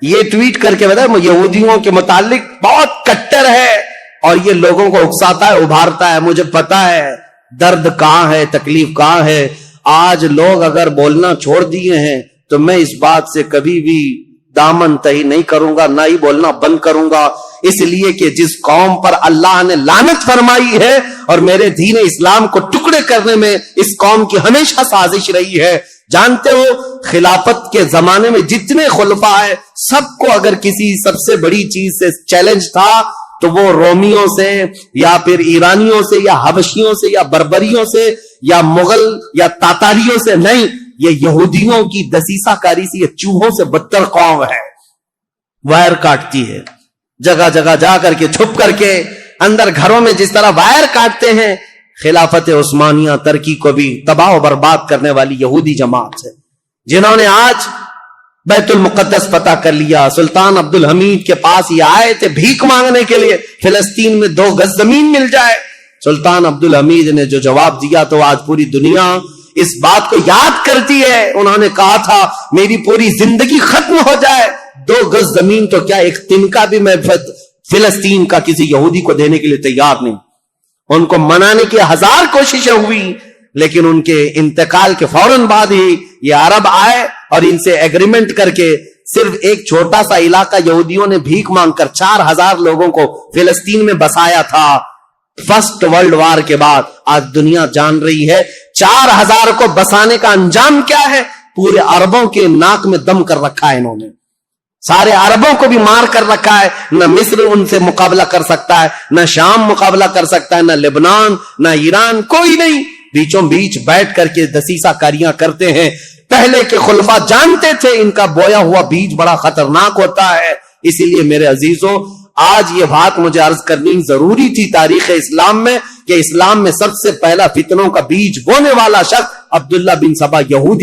یہ ٹویٹ کر کے بتا یہودیوں کے متعلق بہت کٹر ہے اور یہ لوگوں کو اکساتا ہے, ابھارتا ہے. مجھے پتا ہے درد کہاں ہے, تکلیف کہاں ہے. آج لوگ اگر بولنا چھوڑ دیے ہیں تو میں اس بات سے کبھی بھی دامن تہی نہیں کروں گا, نہ ہی بولنا بند کروں گا. اس لیے کہ جس قوم پر اللہ نے لعنت فرمائی ہے اور میرے دین اسلام کو ٹکڑے کرنے میں اس قوم کی ہمیشہ سازش رہی ہے. جانتے ہو خلافت کے زمانے میں جتنے خلفاء ہیں سب کو اگر کسی سب سے بڑی چیز سے چیلنج تھا تو وہ رومیوں سے یا پھر ایرانیوں سے یا حبشیوں سے یا بربریوں سے یا مغل یا تاتاریوں سے نہیں, یہ یہودیوں کی دسیسہ کاری سے, یہ چوہوں سے بدتر قوم ہے. وائر کاٹتی ہے جگہ جگہ جا کر کے, چھپ کر کے, اندر گھروں میں جس طرح وائر کاٹتے ہیں. خلافت عثمانیہ ترکی کو بھی تباہ و برباد کرنے والی یہودی جماعت ہے, جنہوں نے آج بیت المقدس فتح کر لیا. سلطان عبد الحمید کے پاس یہ آئے تھے بھیک مانگنے کے لیے فلسطین میں 2 گز زمین مل جائے. سلطان عبد الحمید نے جو جواب دیا تو آج پوری دنیا اس بات کو یاد کرتی ہے. انہوں نے کہا تھا میری پوری زندگی ختم ہو جائے 2 گز زمین تو کیا, ایک تنکا بھی میں فلسطین کا کسی یہودی کو دینے کے لیے تیار نہیں. ان کو منانے کی 1000 کوششیں ہوئی, لیکن ان کے انتقال کے فوراً بعد ہی یہ عرب آئے اور ان سے ایگریمنٹ کر کے صرف ایک چھوٹا سا علاقہ یہودیوں نے بھیک مانگ کر 4000 لوگوں کو فلسطین میں بسایا تھا. فرسٹ ورلڈ وار کے بعد آج دنیا جان رہی ہے 4000 کو بسانے کا انجام کیا ہے. پورے عربوں کے ناک میں دم کر رکھا ہے انہوں نے, سارے عربوں کو بھی مار کر رکھا ہے. نہ مصر ان سے مقابلہ کر سکتا ہے, نہ شام مقابلہ کر سکتا ہے, نہ لبنان, نہ ایران, کوئی نہیں. بیچوں بیچ بیٹھ کر کے دسیسہ کاریاں کرتے ہیں. پہلے کے خلفاء جانتے تھے ان کا بویا ہوا بیج بڑا خطرناک ہوتا ہے. اسی لیے میرے عزیزوں آج یہ بات مجھے عرض کرنی ضروری تھی تاریخ اسلام میں کہ اسلام میں سب سے پہلا فتنوں کا بیج بونے والا شخص عبداللہ بن سبا یہودی